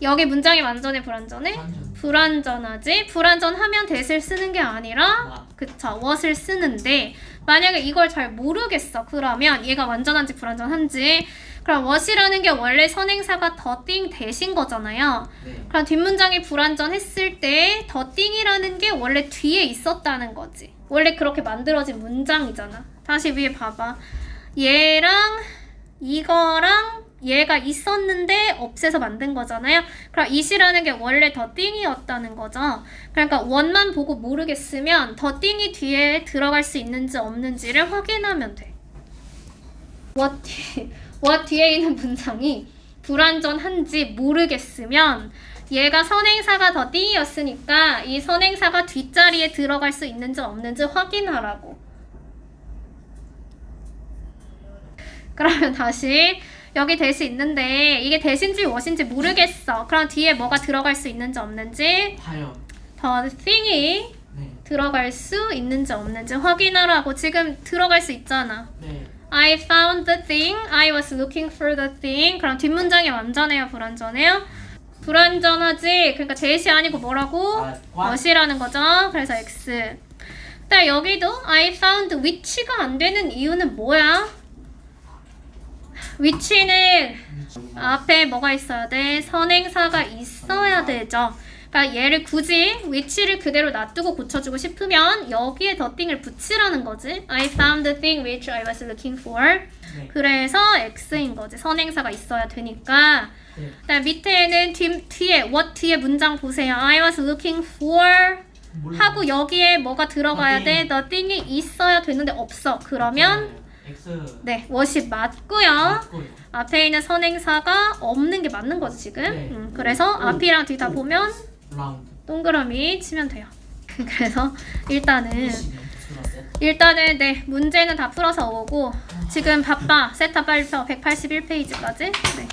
여기 문장이 완전해 불완전해? 불완전하지. 불완전하면 that을 쓰는 게 아니라 그쵸 what을 쓰는데 만약에 이걸 잘 모르겠어. 그러면 얘가 완전한지 불완전한지 그럼 what이라는 게 원래 선행사가 the thing that인 거잖아요. 그럼 뒷문장이 불완전했을 때 the thing이라는 게 원래 뒤에 있었다는 거지. 원래 그렇게 만들어진 문장이잖아. 다시 위에 봐봐. 얘랑 이거랑 얘가 있었는데 없애서 만든 거잖아요. 그럼 it이라는 게 원래 the thing이었다는 거죠. 그러니까 what만 보고 모르겠으면 the thing이 뒤에 들어갈 수 있는지 없는지를 확인하면 돼. what 뒤에 있는 문장이 불완전한지 모르겠으면 얘가 선행사가 the thing이었으니까 이 선행사가 뒷자리에 들어갈 수 있는지 없는지 확인하라고. 그러면 다시 여기 that이 있는데 이게 that인지 what인지 모르겠어. 그럼 뒤에 뭐가 들어갈 수 있는지 없는지 the thing이 들어갈 수 있는지 없는지 확인하라고. 지금 들어갈 수 있잖아. I found the thing. I was looking for the thing. 그럼 뒷문장이 완전해요? 불완전해요? 불완전하지. 그러니까 that이 아니고 뭐라고? what이라는 거죠. 그래서 X. 근데 여기도 I found which가 안 되는 이유는 뭐야? which는 앞에 뭐가 있어야 돼? 선행사가 있어야 되죠. 그러니까 얘를 굳이 which를 그대로 놔두고 고쳐주고 싶으면 여기에 the thing을 붙이라는 거지. I found the thing which I was looking for. 그래서 X인 거지. 선행사가 있어야 되니까. 그다음 밑에는 뒤에 what 뒤에 문장 보세요. I was looking for 하고 여기에 뭐가 들어가야 돼? the thing이 있어야 되는데 없어. 그러면 네, what이 맞고요. 앞에 있는 선행사가 없는 게 맞는 거지 지금. 그래서 앞이랑 뒤 다 보면 동그라미 치면 돼요. 그래서 일단은 네 문제는 다 풀어서 오고 지금 바빠. 세타 빨리 펴. 181페이지까지. 네.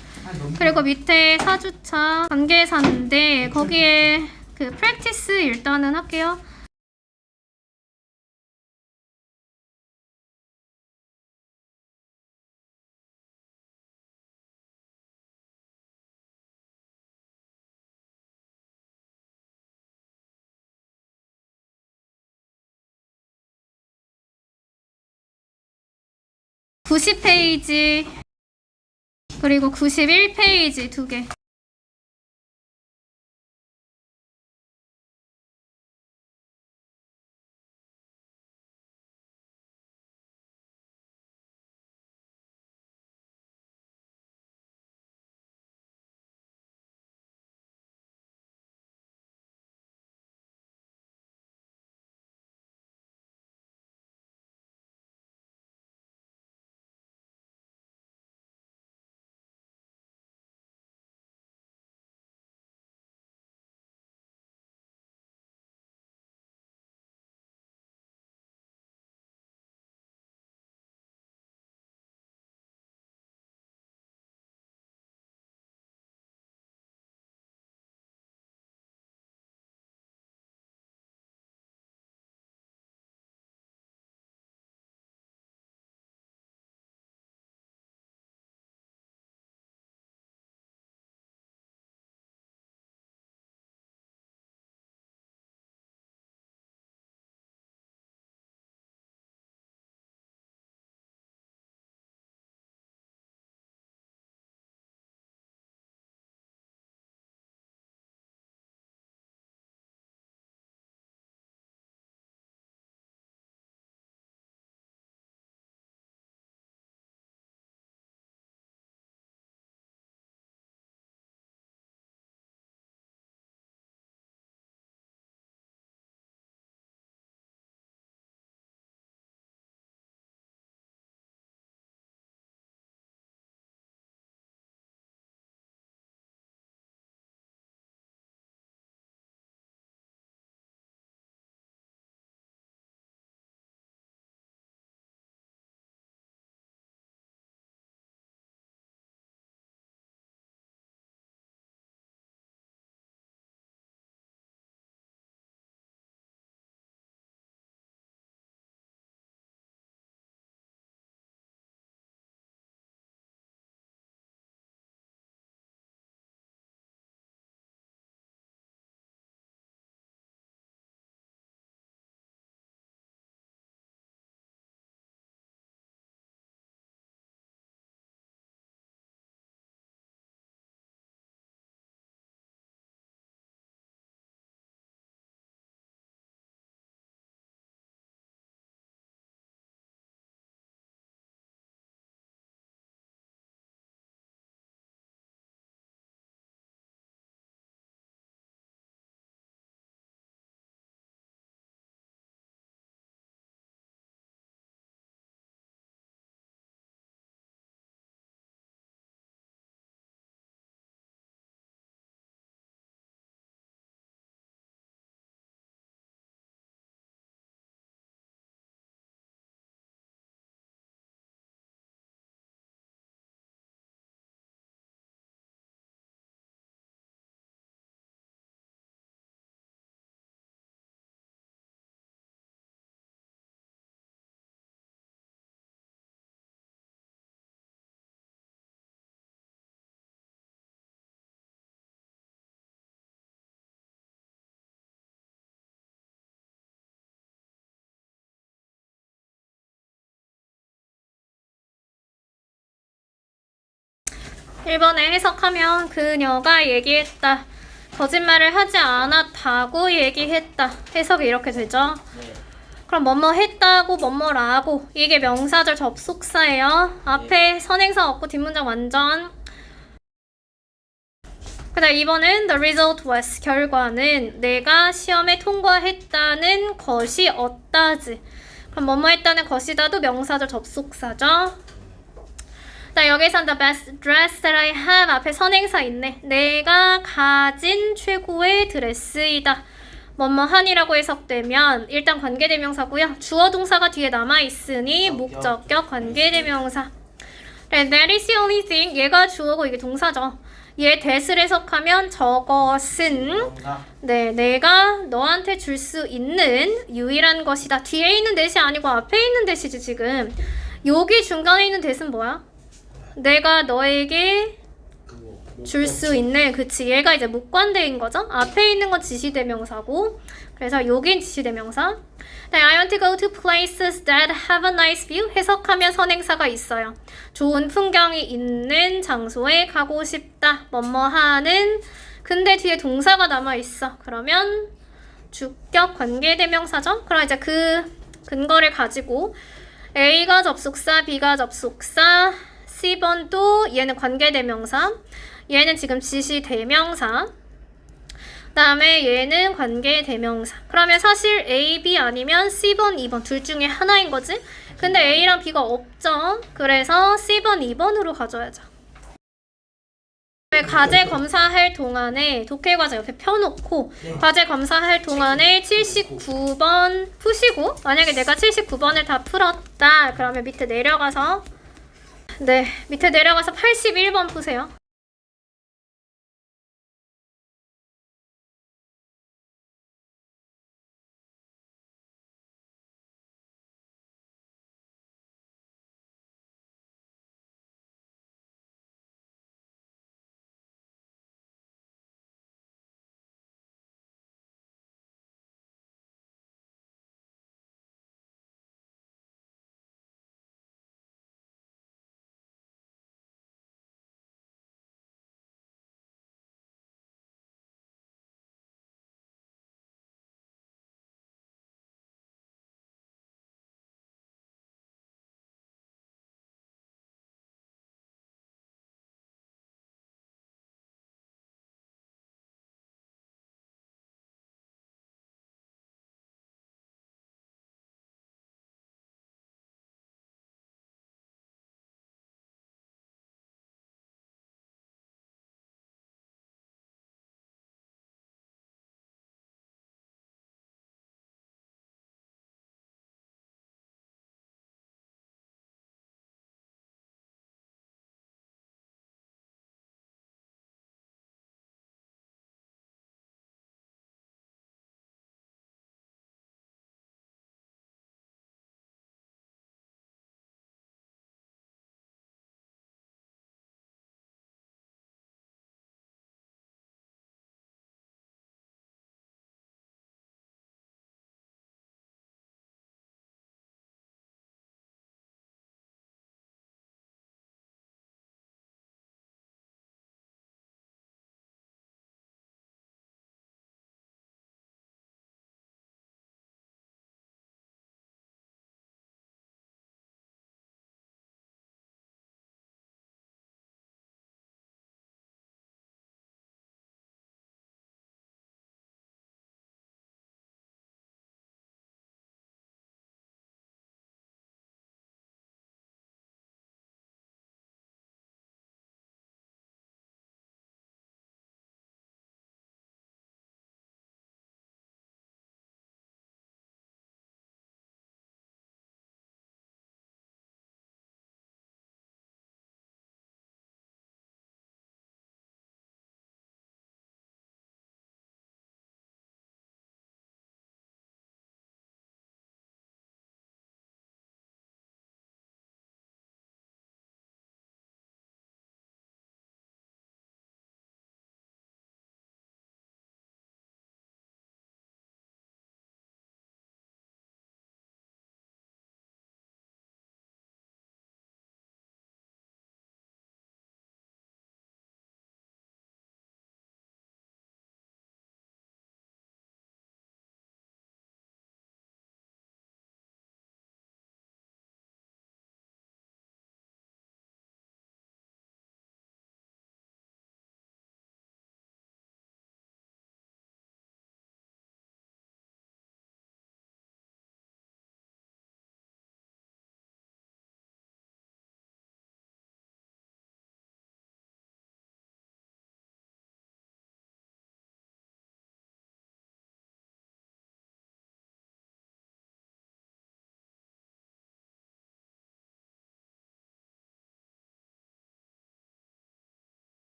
그리고 밑에 4주차 관계사인데 거기에 그 프랙티스 일단은 할게요. (90페이지) 그리고 91페이지 2개. 1번에 해석하면 그녀가 얘기했다. 거짓말을 하지 않았다고 얘기했다. 해석이 이렇게 되죠. 네. 그럼 뭐뭐 했다고 뭐뭐라고 이게 명사절 접속사예요. 앞에 선행사 없고 뒷문장 완전. 그 다음 2번은 the result was 결과는 내가 시험에 통과했다는 것이 어따지. 그럼 뭐뭐 했다는 것이다도 명사절 접속사죠. 자, 여기선 the best dress that I have 앞에 선행사 있네. 내가 가진 최고의 드레스이다. 뭐뭐한이라고 해석되면 일단 관계대명사고요. 주어 동사가 뒤에 남아있으니 목적격 관계대명사. 네, that is the only thing. 얘가 주어고 이게 동사죠. 얘 that을 해석하면 저것은 명사. 네, 내가 너한테 줄 수 있는 유일한 것이다. 뒤에 있는 that이 아니고 앞에 있는 that이지 지금. 여기 중간에 있는 that은 뭐야? 내가 너에게 줄 수 있는, 그치, 얘가 이제 목관대인 거죠. 앞에 있는 건 지시대명사고, 그래서 여긴 지시대명사. I want to go to places that have a nice view. 해석하면 선행사가 있어요. 좋은 풍경이 있는 장소에 가고 싶다. 뭐뭐하는. 근데 뒤에 동사가 남아있어. 그러면 주격 관계대명사죠. 그럼 이제 그 근거를 가지고 A가 접속사, B가 접속사, C번도 얘는 관계대명사, 얘는 지금 지시대명사, 그 다음에 얘는 관계대명사. 그러면 사실 A, B 아니면 C번, 2번 둘 중에 하나인 거지? 근데 A랑 B가 없죠? 그래서 C번, 2번으로 가져야죠. 과제 검사할 동안에 독해 과제 옆에 펴놓고 과제 검사할 동안에 79번 푸시고, 만약에 내가 79번을 다 풀었다 그러면 밑에 내려가서 81번 푸세요.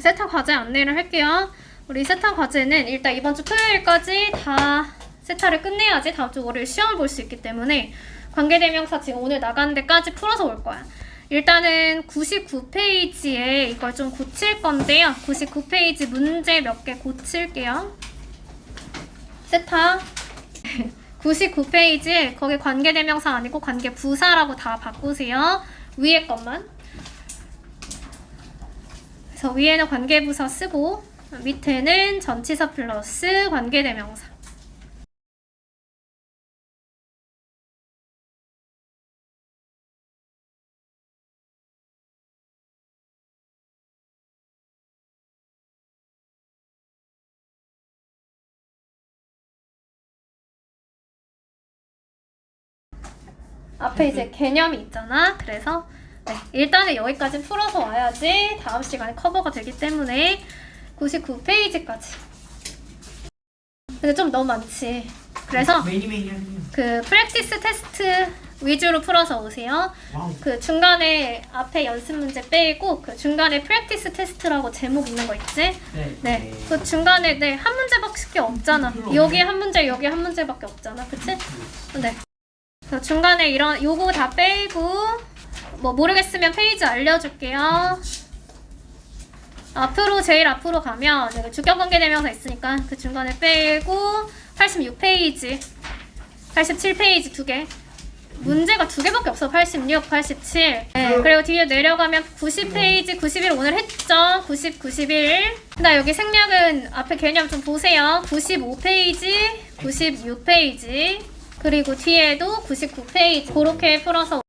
세타 과제 안내를 할게요. 우리 세타 과제는 일단 이번 주 토요일까지 다 세타를 끝내야지 다음 주 월요일 시험을 볼 수 있기 때문에 관계대명사 지금 오늘 나가는 데까지 풀어서 올 거야. 일단은 99페이지에 이걸 좀 고칠 건데요. 99페이지 문제 몇 개 고칠게요. 세타 99페이지에 거기 관계대명사 아니고 관계부사라고 다 바꾸세요. 위에 것만. 그래서 위에는 관계부사 쓰고 밑에는 전치사 플러스 관계대명사. 앞에 이제 개념이 있잖아. 그래서 네, 일단은 여기까지 풀어서 와야지 다음 시간에 커버가 되기 때문에 99페이지까지. 근데 좀 너무 많지. 그래서 그 프랙티스 테스트 위주로 풀어서 오세요. 그 중간에 앞에 연습 문제 빼고 그 중간에 프랙티스 테스트라고 제목 있는 거 있지? 네. 그 중간에 네, 한 문제밖에 없잖아. 여기 한 문제, 여기 한 문제밖에 없잖아. 그치? 네. 그래서 중간에 이런 요거 다 빼고 뭐 모르겠으면 페이지 알려줄게요. 앞으로 제일 앞으로 가면 주격관계대명사 있으니까 그 중간에 빼고 86페이지 87페이지 2개 문제가 2개밖에 없어. 86, 87 네, 그리고 뒤에 내려가면 90페이지 91 오늘 했죠. 90, 91 나 여기 생략은 앞에 개념 좀 보세요. 95페이지 96페이지 그리고 뒤에도 99페이지 그렇게 풀어서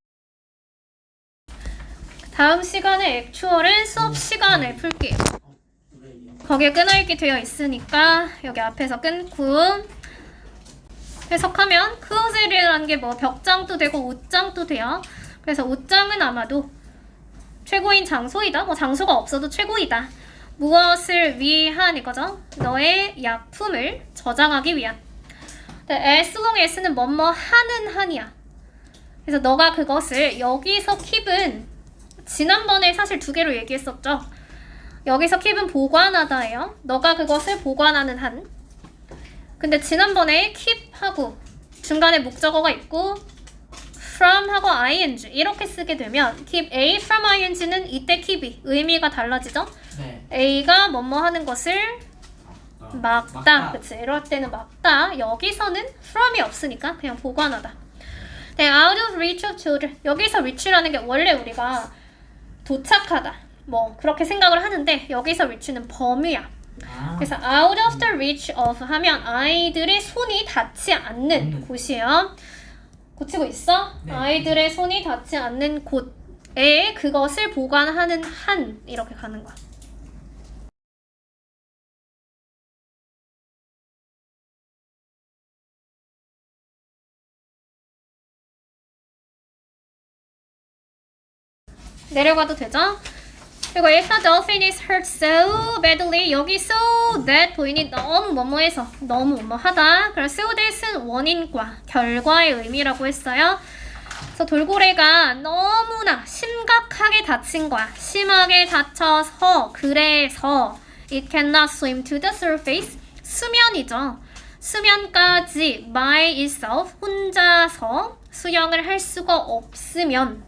다음 시간에 액추얼은 수업 시간에 풀게요. 거기에 끊어읽기 되어 있으니까 여기 앞에서 끊고 해석하면 클로즈라는 게 뭐 벽장도 되고 옷장도 돼요. 그래서 옷장은 아마도 최고인 장소이다. 뭐 장소가 없어도 최고이다. 무엇을 위한 이거죠? 너의 약품을 저장하기 위한. as long as는 뭐뭐 하는 한이야. 그래서 너가 그것을 여기서 keep은 지난번에 사실 2개로 얘기했었죠. 여기서 keep은 보관하다예요. 너가 그것을 보관하는 한. 근데 지난번에 keep하고 중간에 목적어가 있고 from하고 ing 이렇게 쓰게 되면 keep A from ing는 이때 keep이 의미가 달라지죠. 네. A가 뭐뭐 하는 것을 막다. 그치? 이럴 때는 막다. 여기서는 from이 없으니까 그냥 보관하다. 네, out of reach of children. 여기서 reach라는 게 원래 우리가 도착하다. 뭐 그렇게 생각을 하는데 여기서 reach는 범위야. 그래서 out of the reach of 하면 아이들의 손이 닿지 않는 곳이에요. 고치고 있어? 네. 아이들의 손이 닿지 않는 곳에 그것을 보관하는 한 이렇게 가는 거야. 내려가도 되죠? 그리고 if a dolphin is hurt so badly 여기 so that 보이니 너무 뭐뭐해서 너무 뭐뭐하다. 그래서 so that은 원인과 결과의 의미라고 했어요. 그래서 돌고래가 너무나 심각하게 다친 거야. 심하게 다쳐서 그래서 it cannot swim to the surface 수면이죠. 수면까지 by itself 혼자서 수영을 할 수가 없으면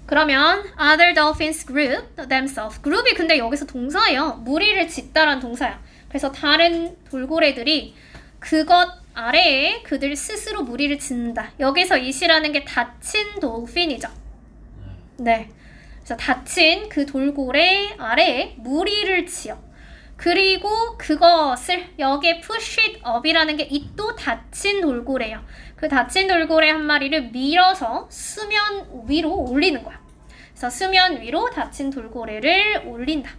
그러면 other dolphins group themselves. group이 근데 여기서 동사예요. 무리를 짓다란 동사야. 그래서 다른 돌고래들이 그것 아래에 그들 스스로 무리를 짓는다. 여기서 it이라는 게 다친 dolphin이죠. 네. 그래서 다친 그 돌고래 아래에 무리를 지어. 그리고 그것을 여기에 push it up이라는 게 이 또 다친 돌고래예요. 그 다친 돌고래 한 마리를 밀어서 수면 위로 올리는 거야. 그래서 수면 위로 다친 돌고래를 올린다.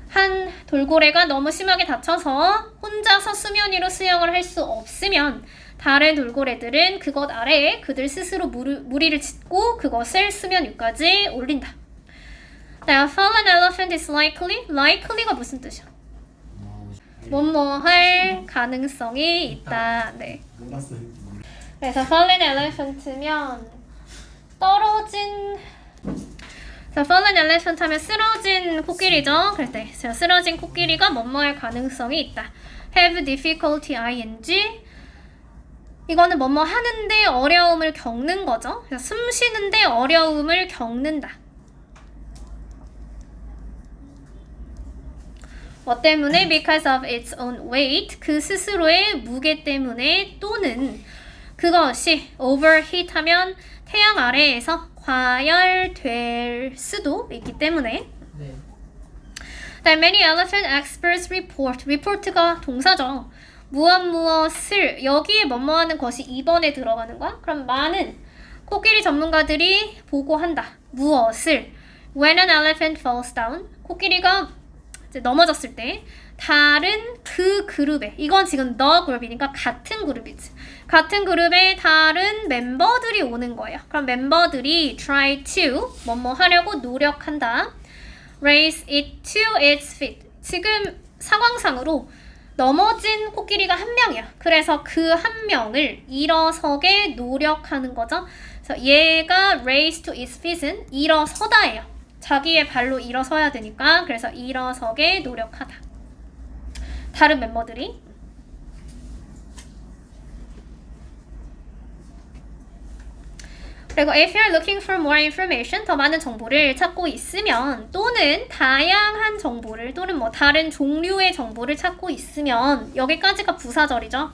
한 돌고래가 너무 심하게 다쳐서 혼자서 수면 위로 수영을 할 수 없으면 다른 돌고래들은 그것 아래에 그들 스스로 무리를 짓고 그것을 수면 위까지 올린다. 네, a fallen elephant is likely가 무슨 뜻이야? 뭐뭐 할 가능성이 있다. 네. 그래서 fallen elephant면 떨어진 fallen elephant 하면 쓰러진 코끼리죠. 그럴 때 쓰러진 코끼리가 뭐뭐할 가능성이 있다. have difficulty ing 이거는 뭐뭐 하는데 어려움을 겪는 거죠. 그래서 숨 쉬는데 어려움을 겪는다. 뭐 때문에? Because of its own weight. 그 스스로의 무게 때문에 또는 그것이 overheat 하면 태양 아래에서 과열될 수도 있기 때문에. 네. That many elephant experts report. report가 동사죠. 무엇을 여기에 뭐뭐 하는 것이 2번에 들어가는 거야? 그럼 많은 코끼리 전문가들이 보고한다. 무엇을? When an elephant falls down. 코끼리가 이제 넘어졌을 때 다른 그 그룹에 이건 지금 the 그룹이니까 같은 그룹이지. 같은 그룹에 다른 멤버들이 오는 거예요. 그럼 멤버들이 try to 뭐뭐 하려고 노력한다. Raise it to its feet. 지금 상황상으로 넘어진 코끼리가 한 명이야. 그래서 그 한 명을 일어서게 노력하는 거죠. 그래서 얘가 raise to its feet은 일어서다예요. 자기의 발로 일어서야 되니까 그래서 일어서게 노력하다. 다른 멤버들이 그리고 if you're looking for more information 더 많은 정보를 찾고 있으면 또는 다양한 정보를 또는 뭐 다른 종류의 정보를 찾고 있으면 여기까지가 부사절이죠.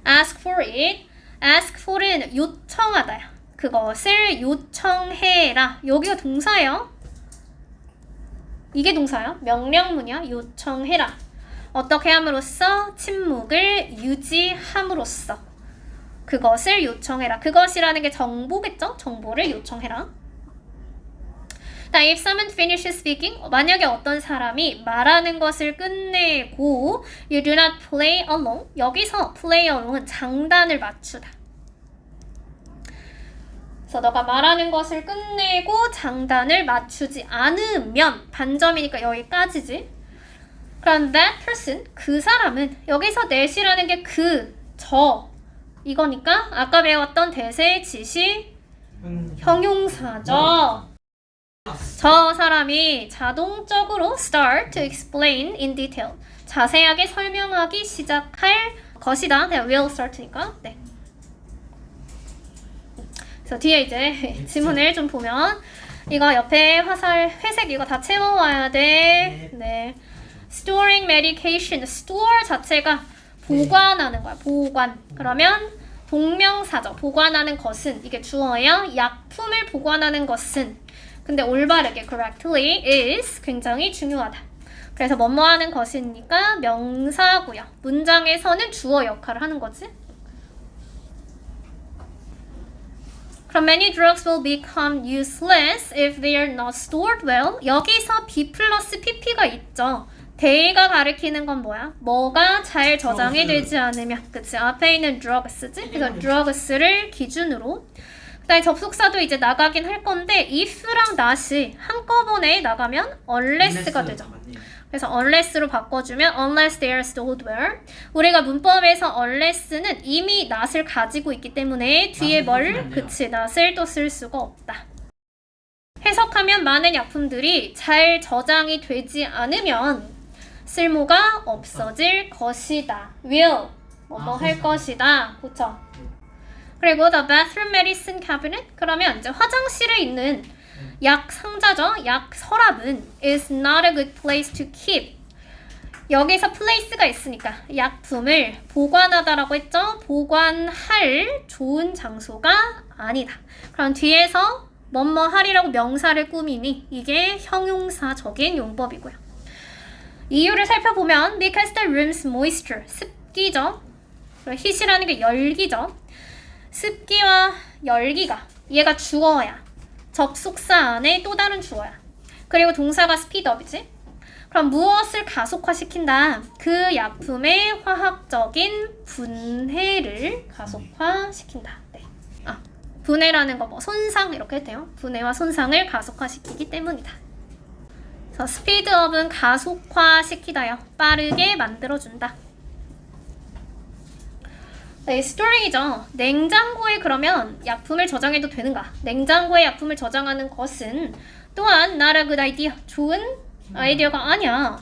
ask for it. ask for은 요청하다야. 그것을 요청해라. 여기가 동사예요. 이게 동사야. 명령문이야. 요청해라. 어떻게 함으로써? 침묵을 유지함으로써. 그것을 요청해라. 그것이라는 게 정보겠죠? 정보를 요청해라. If someone finishes speaking, 만약에 어떤 사람이 말하는 것을 끝내고 You do not play along. 여기서 play along은 장단을 맞추다. 그래서 너가 말하는 것을 끝내고 장단을 맞추지 않으면 반점이니까 여기까지지. 그럼 that person, 그 사람은 여기서 that이라는 게 그, 저 이거니까 아까 배웠던 that의 지시 형용사죠. 저 사람이 자동적으로 start to explain in detail. 자세하게 설명하기 시작할 것이다. 그냥 will start니까. 네. 그래서 뒤에 이제 지문을 좀 보면 이거 옆에 화살 회색 이거 다 채워와야 돼. 네. Storing medication. store 자체가 보관하는 거야. 보관. 그러면 동명사죠. 보관하는 것은 이게 주어예요. 약품을 보관하는 것은 근데 올바르게 correctly is 굉장히 중요하다. 그래서 뭐뭐 하는 것이니까 명사고요. 문장에서는 주어 역할을 하는 거지. 그럼 many drugs will become useless if they are not stored well. 여기서 B 플러스 PP가 있죠. they가 가리키는 건 뭐야? 뭐가 잘 저장이 되지 않으면. 그치? 앞에 있는 drugs지? 그래서 drugs를 기준으로 그다음에 접속사도 이제 나가긴 할 건데 if랑 not이 한꺼번에 나가면 unless가 되죠. 그래서 unless로 바꿔주면 unless they are stored well. 우리가 문법에서 unless는 이미 not을 가지고 있기 때문에 뒤에 뭘? 그치, not을 또 쓸 수가 없다. 해석하면 많은 약품들이 잘 저장이 되지 않으면 쓸모가 없어질 것이다. will 뭐뭐 할 것이다. 그쵸? 그리고 the bathroom medicine cabinet 그러면 이제 화장실에 있는 약 상자죠. 약 서랍은 is not a good place to keep. 여기서 place가 있으니까 약품을 보관하다라고 했죠. 보관할 좋은 장소가 아니다. 그럼 뒤에서 뭐뭐 하리라고 명사를 꾸미니 이게 형용사적인 용법이고요. 이유를 살펴보면 because the room's moisture 습기죠. heat이라는 게 열기죠. 습기와 열기가 얘가 주어야. 접속사 안에 또 다른 주어야. 그리고 동사가 speedup이지. 그럼 무엇을 가속화시킨다? 그 약품의 화학적인 분해를 가속화시킨다. 네. 분해라는 거 뭐 손상 이렇게 해도 돼요. 분해와 손상을 가속화시키기 때문이다. 그래서 speedup은 가속화시키다요. 빠르게 만들어준다. 네, 스토링이죠. 냉장고에 그러면 약품을 저장해도 되는가? 냉장고에 약품을 저장하는 것은 또한 not a good idea. 좋은 아이디어가 아니야.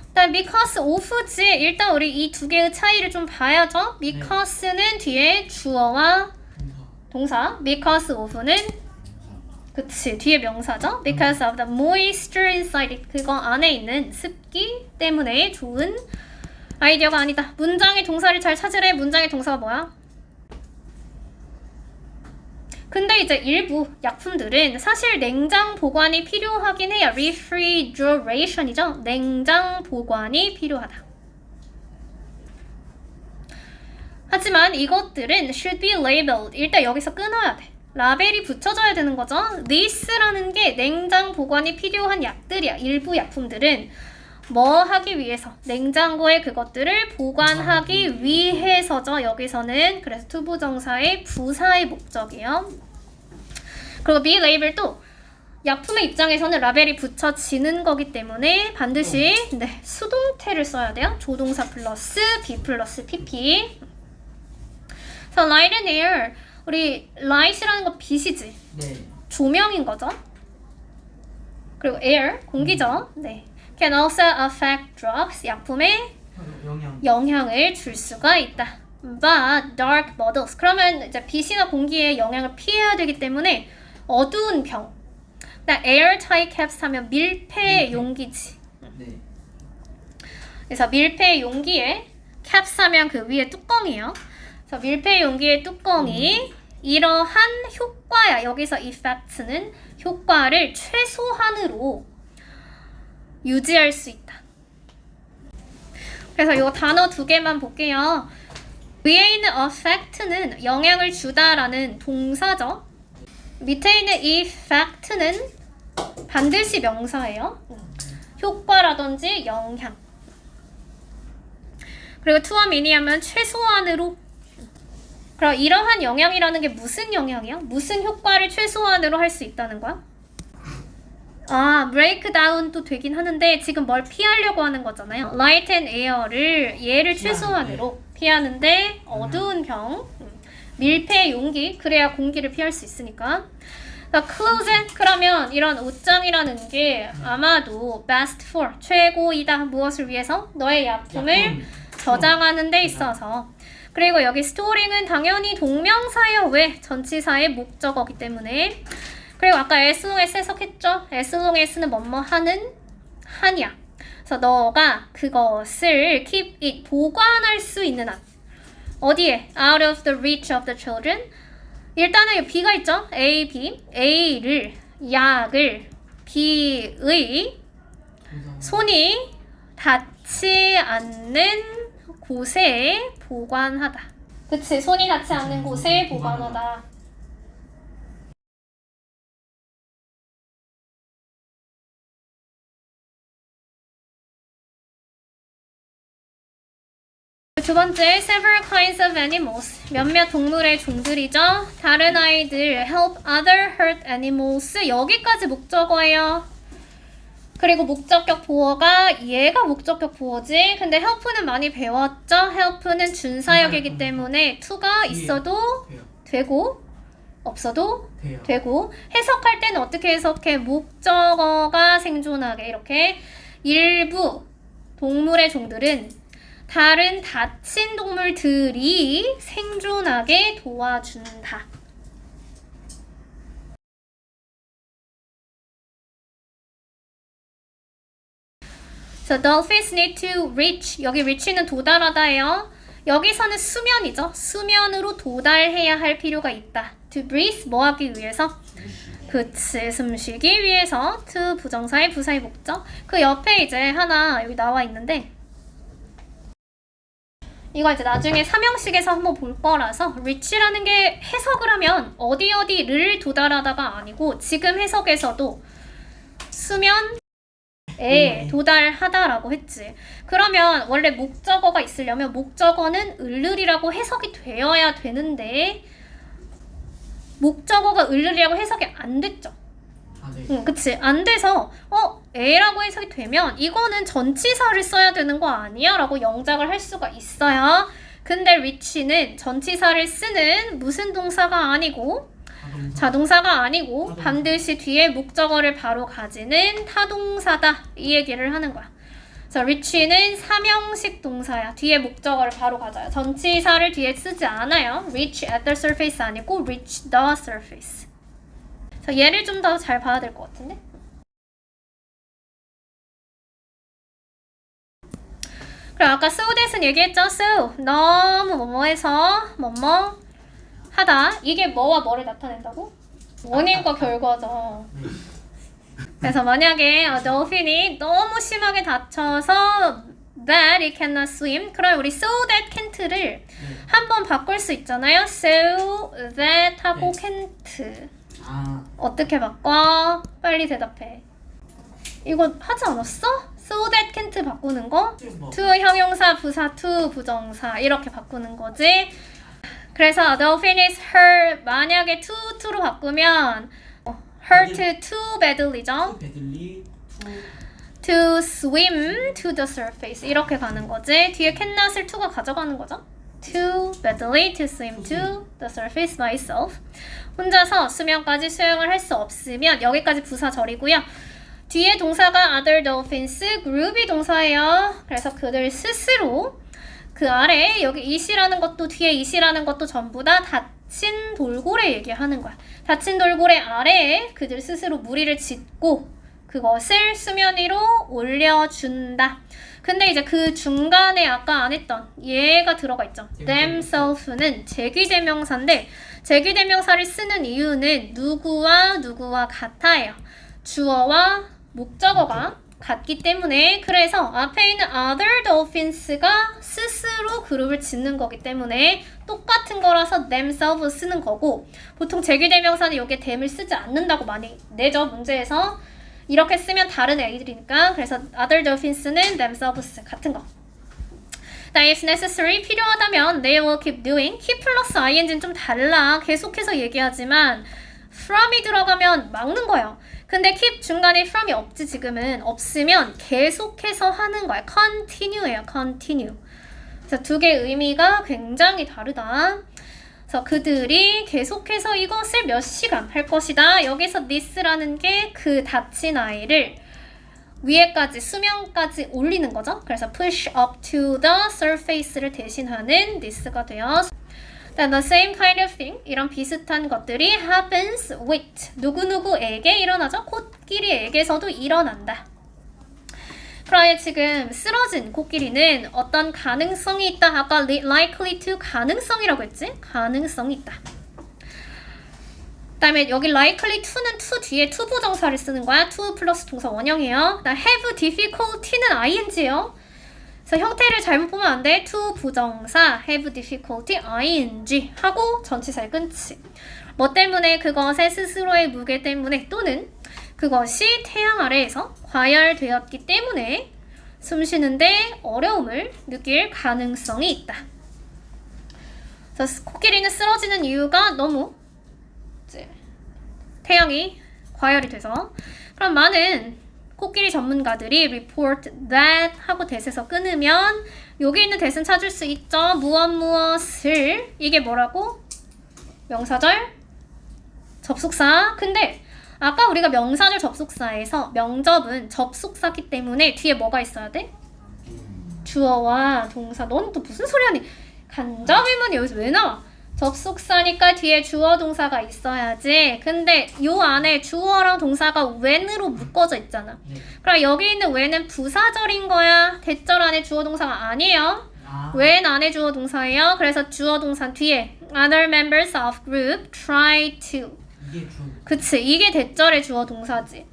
일단 because of지. 일단 우리 이 두 개의 차이를 좀 봐야죠. because는 뒤에 주어와 동사. because of는 그치 뒤에 명사죠. because of the moisture inside it. 그거 안에 있는 습기 때문에 좋은 아이디어가 아니다. 문장의 동사를 잘 찾으래. 문장의 동사가 뭐야? 근데 이제 일부 약품들은 사실 냉장 보관이 필요하긴 해요. refrigeration이죠. 냉장 보관이 필요하다. 하지만 이것들은 should be labeled. 일단 여기서 끊어야 돼. 라벨이 붙여져야 되는 거죠. this라는 게 냉장 보관이 필요한 약들이야. 일부 약품들은 뭐 하기 위해서? 냉장고에 그것들을 보관하기 위해서죠. 여기서는 그래서 투부정사의 부사의 목적이에요. 그리고 be label도 약품의 입장에서는 라벨이 붙여지는 거기 때문에 반드시 네, 수동태를 써야 돼요. 조동사 플러스 be 플러스 pp. 그래서 light and air. 우리 light이라는 거 빛이지. 네. 조명인 거죠. 그리고 air 공기죠. 네. can also affect drops. 약품에 영향을 줄 수가 있다. But dark bottles. 그러면 이제 빛이나 공기에 영향을 피해야 되기 때문에 어두운 병. airtight caps 하면 밀폐 용기지. 네. 그래서 밀폐 용기에 caps 하면 그 위에 뚜껑이에요. 그래서 밀폐 용기의 뚜껑이 이러한 효과야. 여기서 effect는 효과를 최소한으로 유지할 수 있다. 그래서 이 단어 두 개만 볼게요. 위에 있는 affect는 영향을 주다라는 동사죠. 밑에 있는 effect는 반드시 명사예요. 효과라든지 영향. 그리고 to와 many 하면 최소한으로. 그럼 이러한 영향이라는 게 무슨 영향이야? 무슨 효과를 최소한으로 할 수 있다는 거야? 아, breakdown도 되긴 하는데 지금 뭘 피하려고 하는 거잖아요. light and air를 얘를 최소한으로 피하는데 어두운 병, 밀폐 용기, 그래야 공기를 피할 수 있으니까. closet 그러면 이런 옷장이라는 게 아마도 best for 최고이다. 무엇을 위해서? 너의 약품을 저장하는 데 있어서. 그리고 여기 storing은 당연히 동명사예요. 왜? 전치사의 목적어기 때문에. 그리고 아까 as long as 해석했죠? as long as는 뭐뭐 하는 한이야. 그래서 너가 그것을 keep it 보관할 수 있는 한. 어디에? out of the reach of the children. 일단은 여기 B가 있죠? A, B. A를 약을 B의 손이 닿지 않는 곳에 보관하다. 그치, 손이 닿지 않는 곳에 보관하다. 두 번째, several kinds of animals. 몇몇 동물의 종들이죠. 다른 아이들 help other hurt animals. 여기까지 목적어예요. 그리고 목적격 보어가 얘가 목적격 보어지. 근데 help는 많이 배웠죠. help는 준사역이기 때문에 to가 있어도 되고 없어도 되고. 해석할 때는 어떻게 해석해? 목적어가 생존하게. 이렇게 일부 동물의 종들은 다른 다친 동물들이 생존하게 도와준다. So dolphins need to reach. 여기 reach는 도달하다예요. 여기서는 수면이죠. 수면으로 도달해야 할 필요가 있다. To breathe 뭐 하기 위해서? 그치, 숨쉬기 위해서. to 부정사의 부사의 목적. 그 옆에 이제 하나 여기 나와 있는데 이거 이제 나중에 삼형식에서 한번 볼 거라서 reach라는 게 해석을 하면 어디를 도달하다가 아니고 지금 해석에서도 수면에 도달하다라고 했지. 그러면 원래 목적어가 있으려면 목적어는 을을이라고 해석이 되어야 되는데 목적어가 을을이라고 해석이 안 됐죠. 응, 그치. 안 돼서 애라고 해석이 되면 이거는 전치사를 써야 되는 거 아니야? 라고 영작을 할 수가 있어요. 근데 reach는 전치사를 쓰는 무슨 동사가 아니고 자동사가 아니고 반드시 뒤에 목적어를 바로 가지는 타동사다. 이 얘기를 하는 거야. 그래서 reach는 사명식 동사야. 뒤에 목적어를 바로 가져요. 전치사를 뒤에 쓰지 않아요. reach at the surface 아니고 reach the surface. 그래서 얘를 좀 더 잘 봐야 될 것 같은데? 그럼 아까 so that은 얘기했죠? so 너무 뭐뭐해서 뭐뭐 하다. 이게 뭐와 뭐를 나타낸다고? 원인과 결과죠. 그래서 만약에 dolphin이 너무 심하게 다쳐서 that it cannot swim, 그럼 우리 so that can't를 한번 바꿀 수 있잖아요. so that 하고 can't. 어떻게 바꿔? 빨리 대답해. 이거 하지 않았어? so that can't 바꾸는 거? to 형용사, 부사, to 부정사 이렇게 바꾸는 거지. 그래서 dolphin is hurt 만약에 to로 바꾸면 hurt too badly죠. to swim to the surface 이렇게 가는 거지. 뒤에 cannot을 to가 가져가는 거죠. too badly to swim to the surface myself. 혼자서 수면까지 수영을 할 수 없으면 여기까지 부사절이고요. 뒤에 동사가 other dolphins group이 동사예요. 그래서 그들 스스로 그 아래 여기 it이라는 것도 뒤에 it이라는 것도 전부 다 닫힌 돌고래 얘기하는 거야. 닫힌 돌고래 아래에 그들 스스로 무리를 짓고 그것을 수면 위로 올려준다. 근데 이제 그 중간에 아까 안 했던 얘가 들어가 있죠. themselves는 제귀대명사인데 제귀대명사를 쓰는 이유는 누구와 누구와 같아요. 주어와 목적어가 같기 때문에 그래서 앞에 있는 other dolphins가 스스로 그룹을 짓는 거기 때문에 똑같은 거라서 themselves 쓰는 거고 보통 제귀대명사는 여기에 them을 쓰지 않는다고 많이 내죠. 문제에서 이렇게 쓰면 다른 애들이니까 그래서 other dolphins는 themselves 같은 거. if necessary 필요하다면 they will keep doing keep 플러스 ing는 좀 달라. 계속해서 얘기하지만 from이 들어가면 막는 거예요. 근데 keep 중간에 from이 없지 지금은. 없으면 계속해서 하는 거야. continue예요. continue. 그래서 두 개의 의미가 굉장히 다르다. 그래서 그들이 계속해서 이것을 몇 시간 할 것이다. 여기서 this라는 게 그 다친 아이를 위에까지 수면까지 올리는 거죠. 그래서 push up to the surface를 대신하는 this가 돼요. The same kind of thing 이런 비슷한 것들이 happens with 누구누구에게 일어나죠. 코끼리에게서도 일어난다. 그럼 지금 쓰러진 코끼리는 어떤 가능성이 있다. 아까 likely to 가능성이라고 했지? 가능성이 있다. 그 다음에 여기 likely to는 to 뒤에 to 부정사를 쓰는 거야. to 플러스 동사 원형이에요. 그다음 have difficulty는 ing예요. 그래서 형태를 잘못 보면 안 돼. to 부정사 have difficulty ing 하고 전치사를 끊지. 뭐 때문에? 그것의 스스로의 무게 때문에 또는 그것이 태양 아래에서 과열되었기 때문에 숨 쉬는데 어려움을 느낄 가능성이 있다. 그래서 코끼리는 쓰러지는 이유가 너무 이제 태양이 과열이 돼서. 그럼 많은 코끼리 전문가들이 report that 하고 that에서 끊으면 여기 있는 that은 찾을 수 있죠. 무엇을 이게 뭐라고? 명사절 접속사. 근데 아까 우리가 명사절 접속사에서 명접은 접속사기 때문에 뒤에 뭐가 있어야 돼? 주어와 동사. 넌 또 무슨 소리 하니? 간접의문이 여기서 왜 나와? 접속사니까 뒤에 주어 동사가 있어야지. 근데 요 안에 주어랑 동사가 when으로 묶어져 있잖아. 그럼 여기 있는 when은 부사절인 거야. 대절 안에 주어 동사가 아니에요. when 안에 주어 동사예요. 그래서 주어 동사 뒤에 other members of group try to. 그치, 이게 대절의 주어 동사지.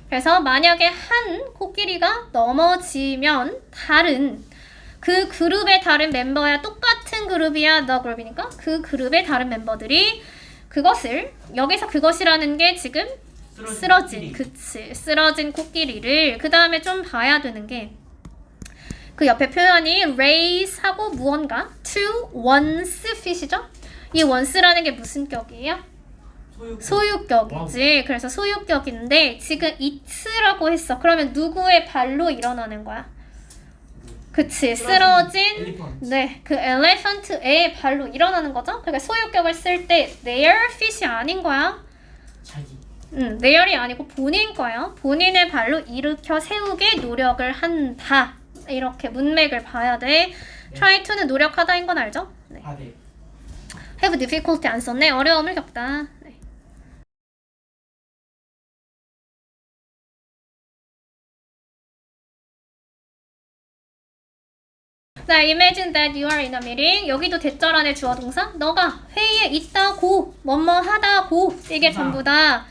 그래서 만약에 한 코끼리가 넘어지면 다른 그 그룹의 다른 멤버야 똑같은 그룹이야. the 그룹이니까 그 그룹의 다른 멤버들이 그것을 여기서 그것이라는 게 지금 쓰러진 그치 쓰러진 코끼리를 그 다음에 좀 봐야 되는 게 그 옆에 표현이 raise 하고 무언가 to once fit이죠. 이 once라는 게 무슨 격이에요? 소유격이지. 그래서 소유격인데 지금 it라고 했어. 그러면 누구의 발로 일어나는 거야? 그치, 쓰러진 엘리펀트. 네, 그 엘레펀트의 발로 일어나는 거죠. 그러니까 소유격을 쓸 때 their feet이 아닌 거야. 자기. their이 아니고 본인 거야. 본인의 발로 일으켜 세우게 노력을 한다. 이렇게 문맥을 봐야 돼. try to는 노력하다인 건 알죠? 네. 아, 네. have difficulty 안 썼네. 어려움을 겪다. 네. 자, imagine that you are in a meeting. 여기도 대절 안에 주어 동사. 너가 회의에 있다고, 뭐뭐 하다고. 이게 동사. 전부 다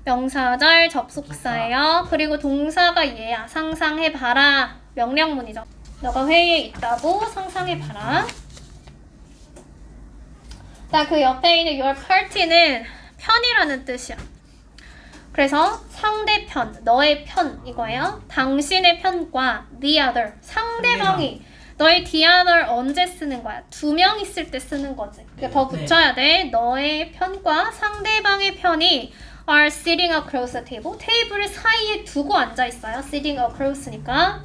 명사절 접속사예요. 그리고 동사가 얘야. 상상해봐라. 명령문이죠. 너가 회의에 있다고 상상해봐라. 자, 그 옆에 있는 your party는 편이라는 뜻이야. 그래서 상대편, 너의 편 이거예요. 당신의 편과 the other, 상대방이 너의 the other 언제 쓰는 거야? 두 명 있을 때 쓰는 거지. 그러니까 더 붙여야 돼. 너의 편과 상대방의 편이 are sitting across the table. 테이블 사이에 두고 앉아 있어요. sitting across니까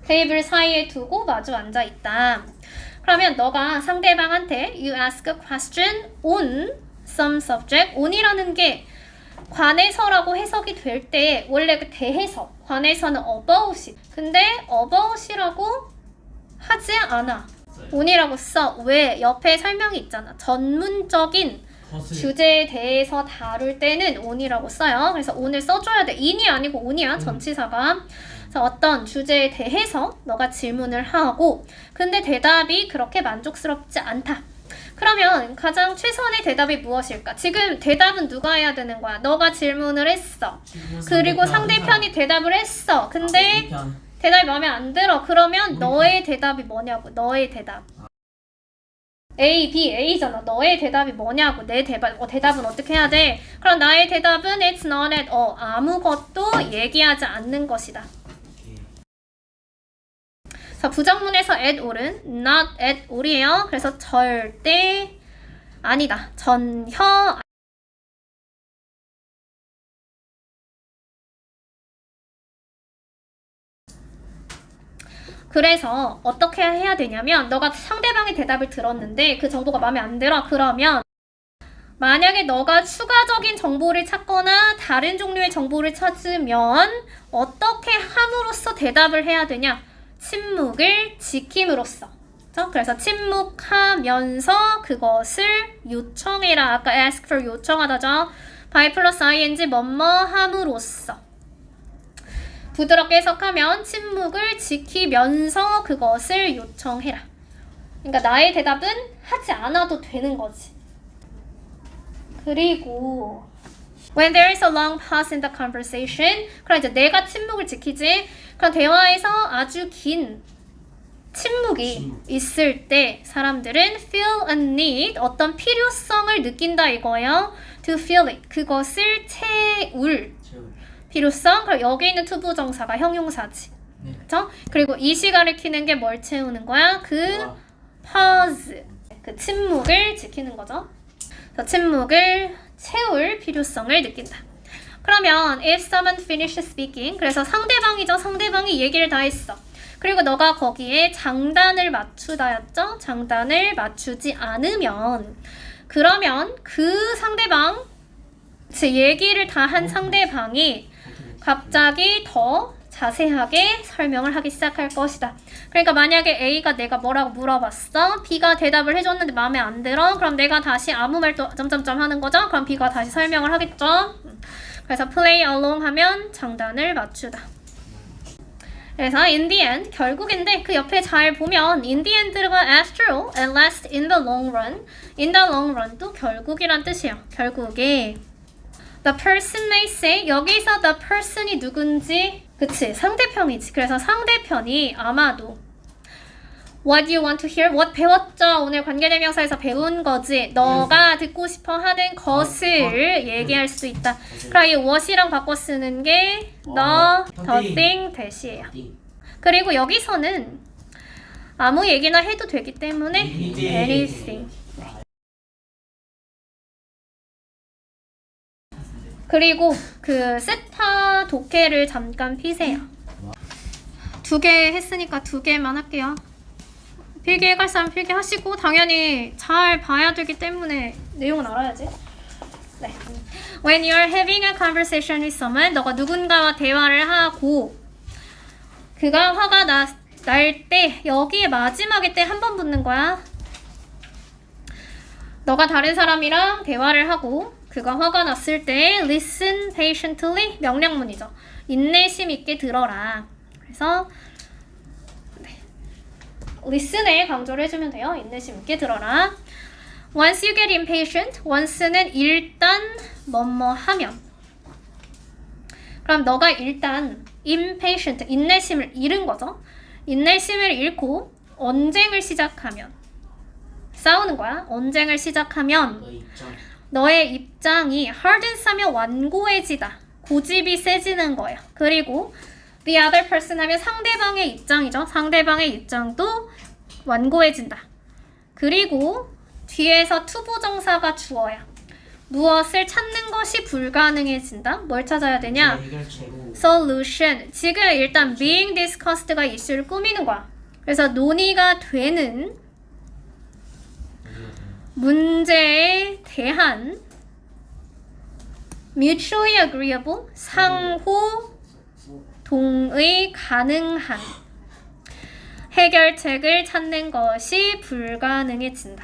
테이블 사이에 두고 마주 앉아 있다. 그러면 너가 상대방한테 you ask a question on some subject. on이라는 게 관해서라고 해석이 될 때 원래 그 대해서 관해서는 about이 근데 about이라고 하지 않아. on이라고 써. 왜? 옆에 설명이 있잖아. 전문적인 주제에 대해서 다룰 때는 on이라고 써요. 그래서 on을 써줘야 돼. in이 아니고 on이야. 전치사가. 그래서 어떤 주제에 대해서 너가 질문을 하고 근데 대답이 그렇게 만족스럽지 않다. 그러면 가장 최선의 대답이 무엇일까? 지금 대답은 누가 해야 되는 거야? 너가 질문을 했어. 그리고 상대편이 대답을 했어. 근데 대답이 마음에 안 들어. 그러면 너의 대답이 뭐냐고. 너의 대답. A, B, A잖아. 너의 대답이 뭐냐고. 내 대답은 어떻게 해야 돼? 그럼 나의 대답은 it's not at all. 아무것도 얘기하지 않는 것이다. 자, 부정문에서 at all은 not at all이에요. 그래서 절대 아니다. 전혀 그래서 어떻게 해야 되냐면 너가 상대방의 대답을 들었는데 그 정보가 마음에 안 들어. 그러면 만약에 너가 추가적인 정보를 찾거나 다른 종류의 정보를 찾으면 어떻게 함으로써 대답을 해야 되냐? 침묵을 지킴으로써. 그래서 침묵하면서 그것을 요청해라. 아까 ask for 요청하다죠. by 플러스 ing 뭐뭐 함으로써. 부드럽게 해석하면 침묵을 지키면서 그것을 요청해라. 그러니까 나의 대답은 하지 않아도 되는 거지. 그리고 when there is a long pause in the conversation, 그럼 이제 내가 침묵을 지키지. 그럼 대화에서 아주 긴 침묵이 있을 때 사람들은 feel a need, 어떤 필요성을 느낀다 이거예요. to feel it, 그것을 채울 필요성. 그럼 여기 있는 투부정사가 형용사지. 그쵸? 그리고 이 시간을 키는 게 뭘 채우는 거야? 그 pause, 그 침묵을 지키는 거죠. 그래서 침묵을 채울 필요성을 느낀다. 그러면 if someone finishes speaking, 그래서 상대방이죠. 상대방이 얘기를 다 했어. 그리고 너가 거기에 장단을 맞추다였죠. 장단을 맞추지 않으면 그러면 그 상대방, 제 얘기를 다 한 상대방이 갑자기 더 자세하게 설명을 하기 시작할 것이다. 그러니까 만약에 A가 내가 뭐라고 물어봤어. B가 대답을 해줬는데 마음에 안 들어. 그럼 내가 다시 아무 말도 점점점 하는 거죠. 그럼 B가 다시 설명을 하겠죠. 그래서 play along 하면 장단을 맞추다. 그래서 in the end, 결국인데 그 옆에 잘 보면 in the end가 after all, at last, in the long run. in the long run도 결국이란 뜻이에요. 결국에 the person may say, 여기서 the person이 누군지 그치, 상대편이지. 그래서 상대편이 아마도 what you want to hear, what 배웠죠? 오늘 관계대명사에서 배운 거지. 너가 듣고 싶어 하는 것을 얘기할 수 있다. 그럼 이 what이랑 바꿔 쓰는 게 the thing 대시예요. 그리고 여기서는 아무 얘기나 해도 되기 때문에 anything. 그리고 그 세타 독해를 잠깐 피세요. 두 개 했으니까 두 개만 할게요. 필기할 사람 필기하시고 당연히 잘 봐야 되기 때문에 내용은 알아야지. 네. When you're having a conversation with someone, 너가 누군가와 대화를 하고 그가 화가 날 때 여기에 마지막에 때 한 번 붙는 거야. 너가 다른 사람이랑 대화를 하고 그가 화가 났을 때 listen patiently 명령문이죠. 인내심 있게 들어라. 그래서 listen에 강조를 해주면 돼요. 인내심 있게 들어라. Once you get impatient, once는 일단 뭐뭐 하면. 그럼 너가 일단 impatient, 인내심을 잃은 거죠. 인내심을 잃고 언쟁을 시작하면 싸우는 거야. 언쟁을 시작하면 너의 입장이 harden하면 완고해지다. 고집이 세지는 거예요. 그리고 the other person 하면 상대방의 입장이죠. 상대방의 입장도 완고해진다. 그리고 뒤에서 투부정사가 주어야. 무엇을 찾는 것이 불가능해진다. 뭘 찾아야 되냐? solution. 지금 일단 being discussed가 이슈를 꾸미는 거야. 그래서 논의가 되는 문제에 대한 mutually agreeable, 상호 동의 가능한 해결책을 찾는 것이 불가능해진다.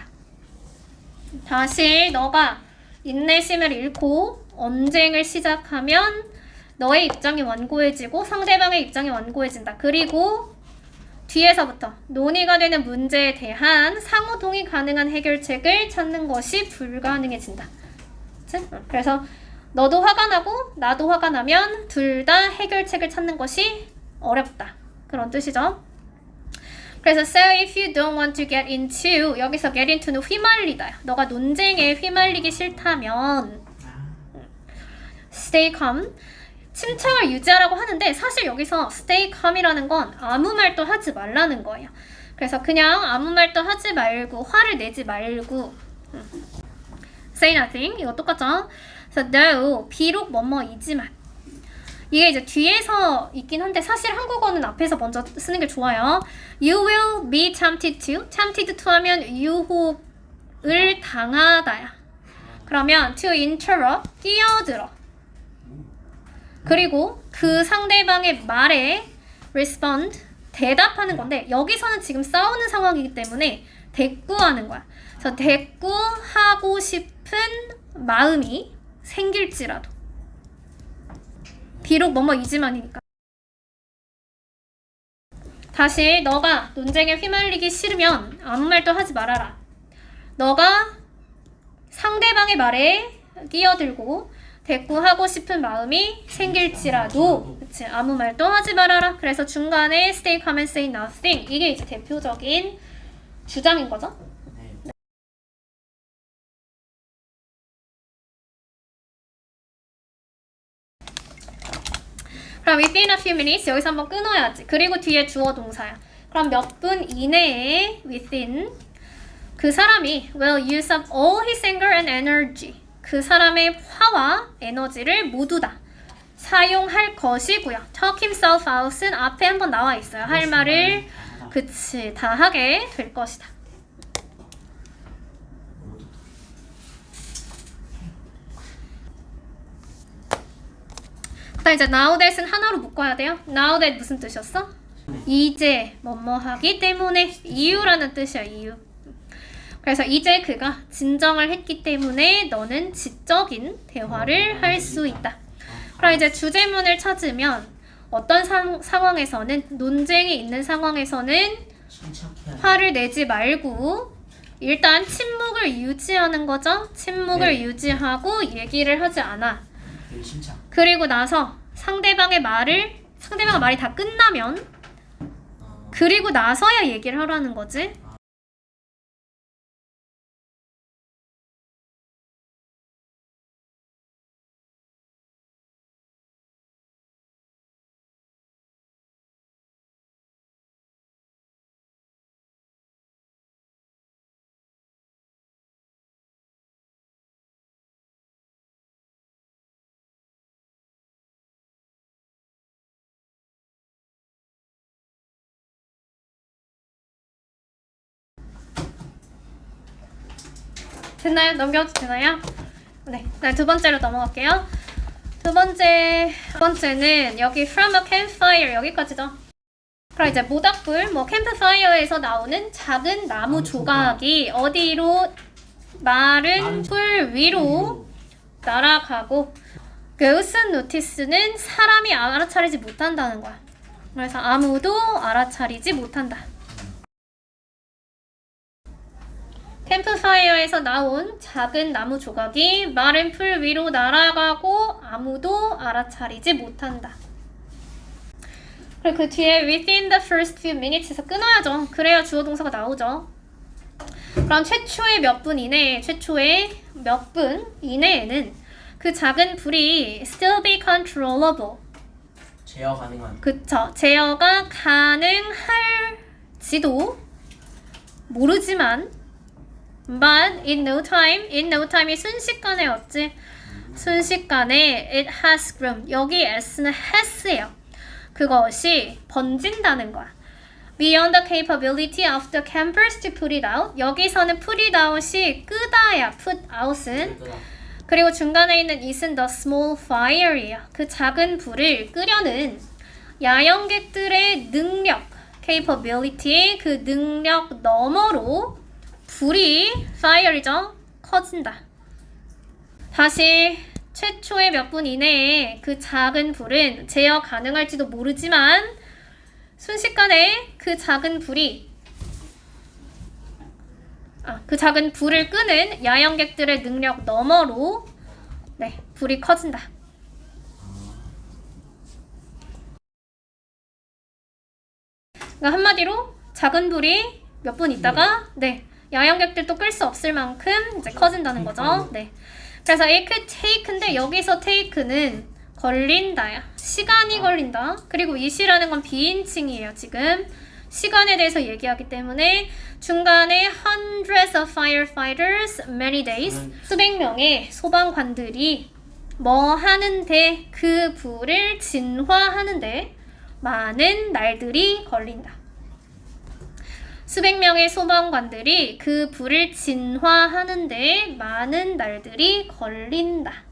다시 너가 인내심을 잃고 언쟁을 시작하면 너의 입장이 완고해지고 상대방의 입장이 완고해진다. 그리고 뒤에서부터 논의가 되는 문제에 대한 상호 동의 가능한 해결책을 찾는 것이 불가능해진다. 그래서 너도 화가 나고 나도 화가 나면 둘 다 해결책을 찾는 것이 어렵다. 그런 뜻이죠. 그래서 so if you don't want to get into, 여기서 get into는 휘말리다. 너가 논쟁에 휘말리기 싫다면 stay calm, 침착을 유지하라고 하는데 사실 여기서 stay calm이라는 건 아무 말도 하지 말라는 거예요. 그래서 그냥 아무 말도 하지 말고 화를 내지 말고 say nothing, 이거 똑같죠? 그래서 no, 비록 뭐뭐이지만 이게 이제 뒤에서 있긴 한데 사실 한국어는 앞에서 먼저 쓰는 게 좋아요. You will be tempted to. tempted to 하면 유혹을 당하다야. 그러면 to interrupt, 끼어들어. 그리고 그 상대방의 말에 respond, 대답하는 건데 여기서는 지금 싸우는 상황이기 때문에 대꾸하는 거야. 그래서 대꾸하고 싶은 마음이 생길지라도 비록 뭐뭐이지만이니까. 다시 너가 논쟁에 휘말리기 싫으면 아무 말도 하지 말아라. 너가 상대방의 말에 끼어들고 대꾸하고 싶은 마음이 생길지라도 그치, 아무 말도 하지 말아라. 그래서 중간에 stay calm and say nothing, 이게 이제 대표적인 주장인 거죠. 그럼 within a few minutes 여기서 한번 끊어야지. 그리고 뒤에 주어 동사야. 그럼 몇 분 이내에 within 그 사람이 will use up all his anger and energy. 그 사람의 화와 에너지를 모두 다 사용할 것이고요. talk himself out은 앞에 한번 나와 있어요. 할 말을 그치 다 하게 될 것이다. 그다음 이제 now that은 하나로 묶어야 돼요. now that 무슨 뜻이었어? 이제 뭐뭐 하기 때문에 이유라는 뜻이야. 이유. 그래서 이제 그가 진정을 했기 때문에 너는 지적인 대화를 할 수 있다. 그럼 이제 주제문을 찾으면 어떤 상황에서는 논쟁이 있는 상황에서는 화를 내지 말고 일단 침묵을 유지하는 거죠. 침묵을 유지하고 얘기를 하지 않아. 그리고 나서 상대방의 말이 다 끝나면 그리고 나서야 얘기를 하라는 거지. 됐나요? 넘겨도 되나요? 네, 두 번째로 넘어갈게요. 두 번째는 여기 from a campfire 여기까지죠. 그럼 이제 모닥불, 캠프파이어에서 나오는 작은 나무 조각이 어디로 마른 불 위로 날아가고 ghost notice는 사람이 알아차리지 못한다는 거야. 그래서 아무도 알아차리지 못한다. 캠프파이어에서 나온 작은 나무 조각이 마른 풀 위로 날아가고 아무도 알아차리지 못한다. 그리고 그 뒤에 within the first few minutes에서 끊어야죠. 그래야 주어 동사가 나오죠. 그럼 최초의 몇 분 이내에는 그 작은 불이 still be controllable. 제어 가능한. 그쵸. 제어가 가능할지도 모르지만 but in no time이 순식간에였지. 순식간에 it has grown. 여기 s는 has예요. 그것이 번진다는 거야. Beyond the capability of the campers to put it out. 여기서는 put it out이 끄다야. put out은. 그리고 중간에 있는 it은 the small fire이에요. 그 작은 불을 끄려는 야영객들의 능력, capability, 그 능력 너머로 불이 fire이죠. 커진다. 다시 최초의 몇 분 이내에 그 작은 불은 제어 가능할지도 모르지만 순식간에 그 작은 불을 끄는 야영객들의 능력 너머로 불이 커진다. 그러니까 한마디로 작은 불이 몇 분 있다가 야영객들도 끌 수 없을 만큼 이제 커진다는 거죠. 그래서 it could take인데 여기서 take는 걸린다야. 시간이 걸린다. 그리고 it이라는 건 비인칭이에요. 지금 시간에 대해서 얘기하기 때문에 중간에 hundreds of firefighters, many days 수백 명의 소방관들이 뭐 하는데 그 불을 진화하는데 많은 날들이 걸린다. 수백 명의 소방관들이 그 불을 진화하는데 많은 날들이 걸린다.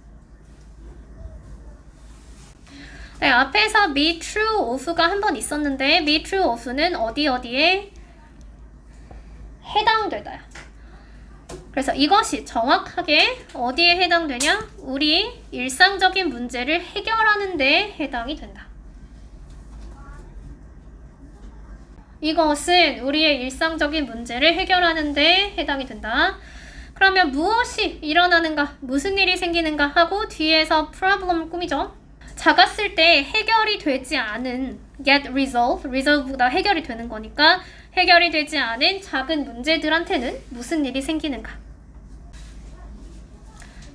앞에서 be true of가 한 번 있었는데 be true of는 어디에 해당되다요. 그래서 이것이 정확하게 어디에 해당되냐? 우리 일상적인 문제를 해결하는 데 해당이 된다. 이것은 우리의 일상적인 문제를 해결하는 데 해당이 된다. 그러면 무엇이 일어나는가? 무슨 일이 생기는가? 하고 뒤에서 problem을 꾸미죠. 작았을 때 해결이 되지 않은 get resolve보다 해결이 되는 거니까 해결이 되지 않은 작은 문제들한테는 무슨 일이 생기는가?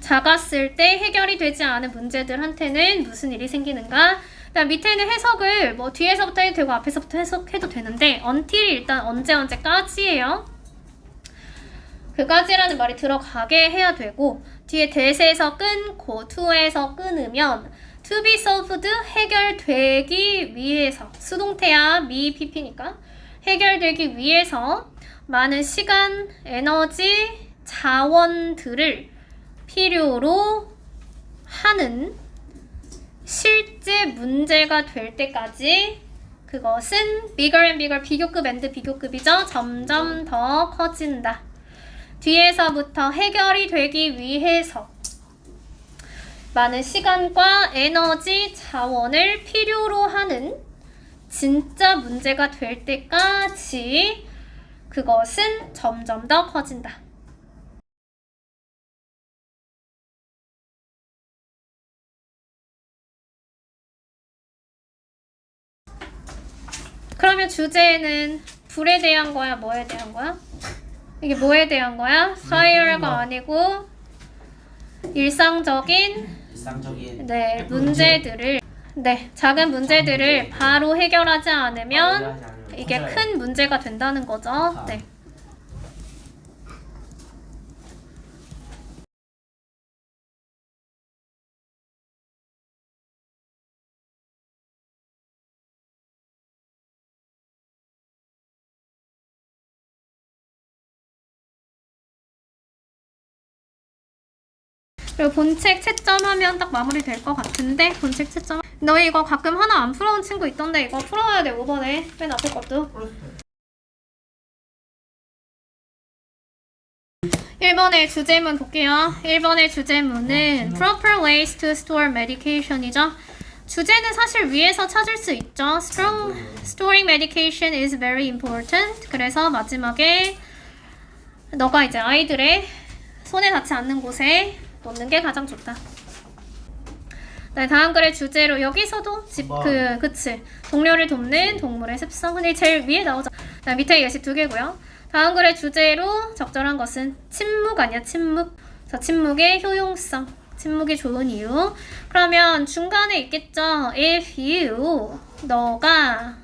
작았을 때 해결이 되지 않은 문제들한테는 무슨 일이 생기는가? 밑에는 해석을 뒤에서부터 해도 되고 앞에서부터 해석해도 되는데 until이 일단 언제까지예요. 그까지라는 말이 들어가게 해야 되고 뒤에 that에서 끊고 to에서 끊으면 to be solved 해결되기 위해서 수동태야 미 PP니까 해결되기 위해서 많은 시간, 에너지, 자원들을 필요로 하는 실제 문제가 될 때까지 그것은 bigger and bigger 비교급 and 비교급이죠. 점점 더 커진다. 뒤에서부터 해결이 되기 위해서 많은 시간과 에너지, 자원을 필요로 하는 진짜 문제가 될 때까지 그것은 점점 더 커진다. 그러면 주제는 불에 대한 거야? 뭐에 대한 거야? 이게 뭐에 대한 거야? fire가 아니고 일상적인 문제들을 작은 문제들을 바로 해결하지 않으면 이게 큰 문제가 된다는 거죠. 그리고 본책 채점하면 딱 마무리 될 것 같은데 본책 채점. 너희 이거 가끔 하나 안 풀어온 친구 있던데 이거 풀어야 돼 5번에 맨 앞에 것도. 1번의 주제문 볼게요. 1번의 주제문은 proper ways to store medication이죠. 주제는 사실 위에서 찾을 수 있죠. Storing medication is very important. 그래서 마지막에 너가 이제 아이들의 손에 닿지 않는 곳에 놓는 게 가장 좋다. 네, 다음 글의 주제로 여기서도 그치. 동료를 돕는 동물의 습성. 근데 제일 위에 나오죠. 네, 밑에 예시 2개고요. 다음 글의 주제로 적절한 것은 침묵 아니야, 침묵. 자, 침묵의 효용성. 침묵이 좋은 이유. 그러면 중간에 있겠죠. If you, 너가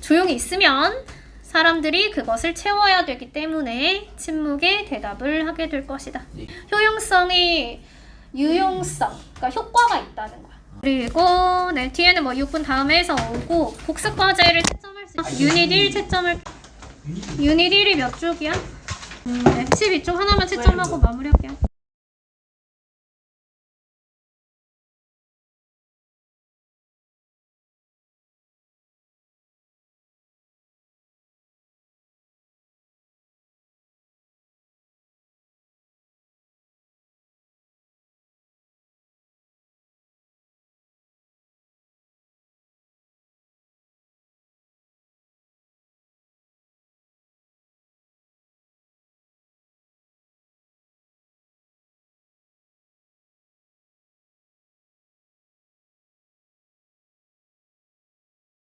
조용히 있으면 사람들이 그것을 채워야 되기 때문에 침묵에 대답을 하게 될 것이다. 네. 효용성이 유용성, 그러니까 효과가 있다는 거야. 그리고 네, 뒤에는 뭐 6분 다음에 해서 오고 복습 과제를 채점할 수 있어. 유닛 1 채점을 유닛 1이 몇 쪽이야? 네, 12쪽 하나만 채점하고 마무리할게요.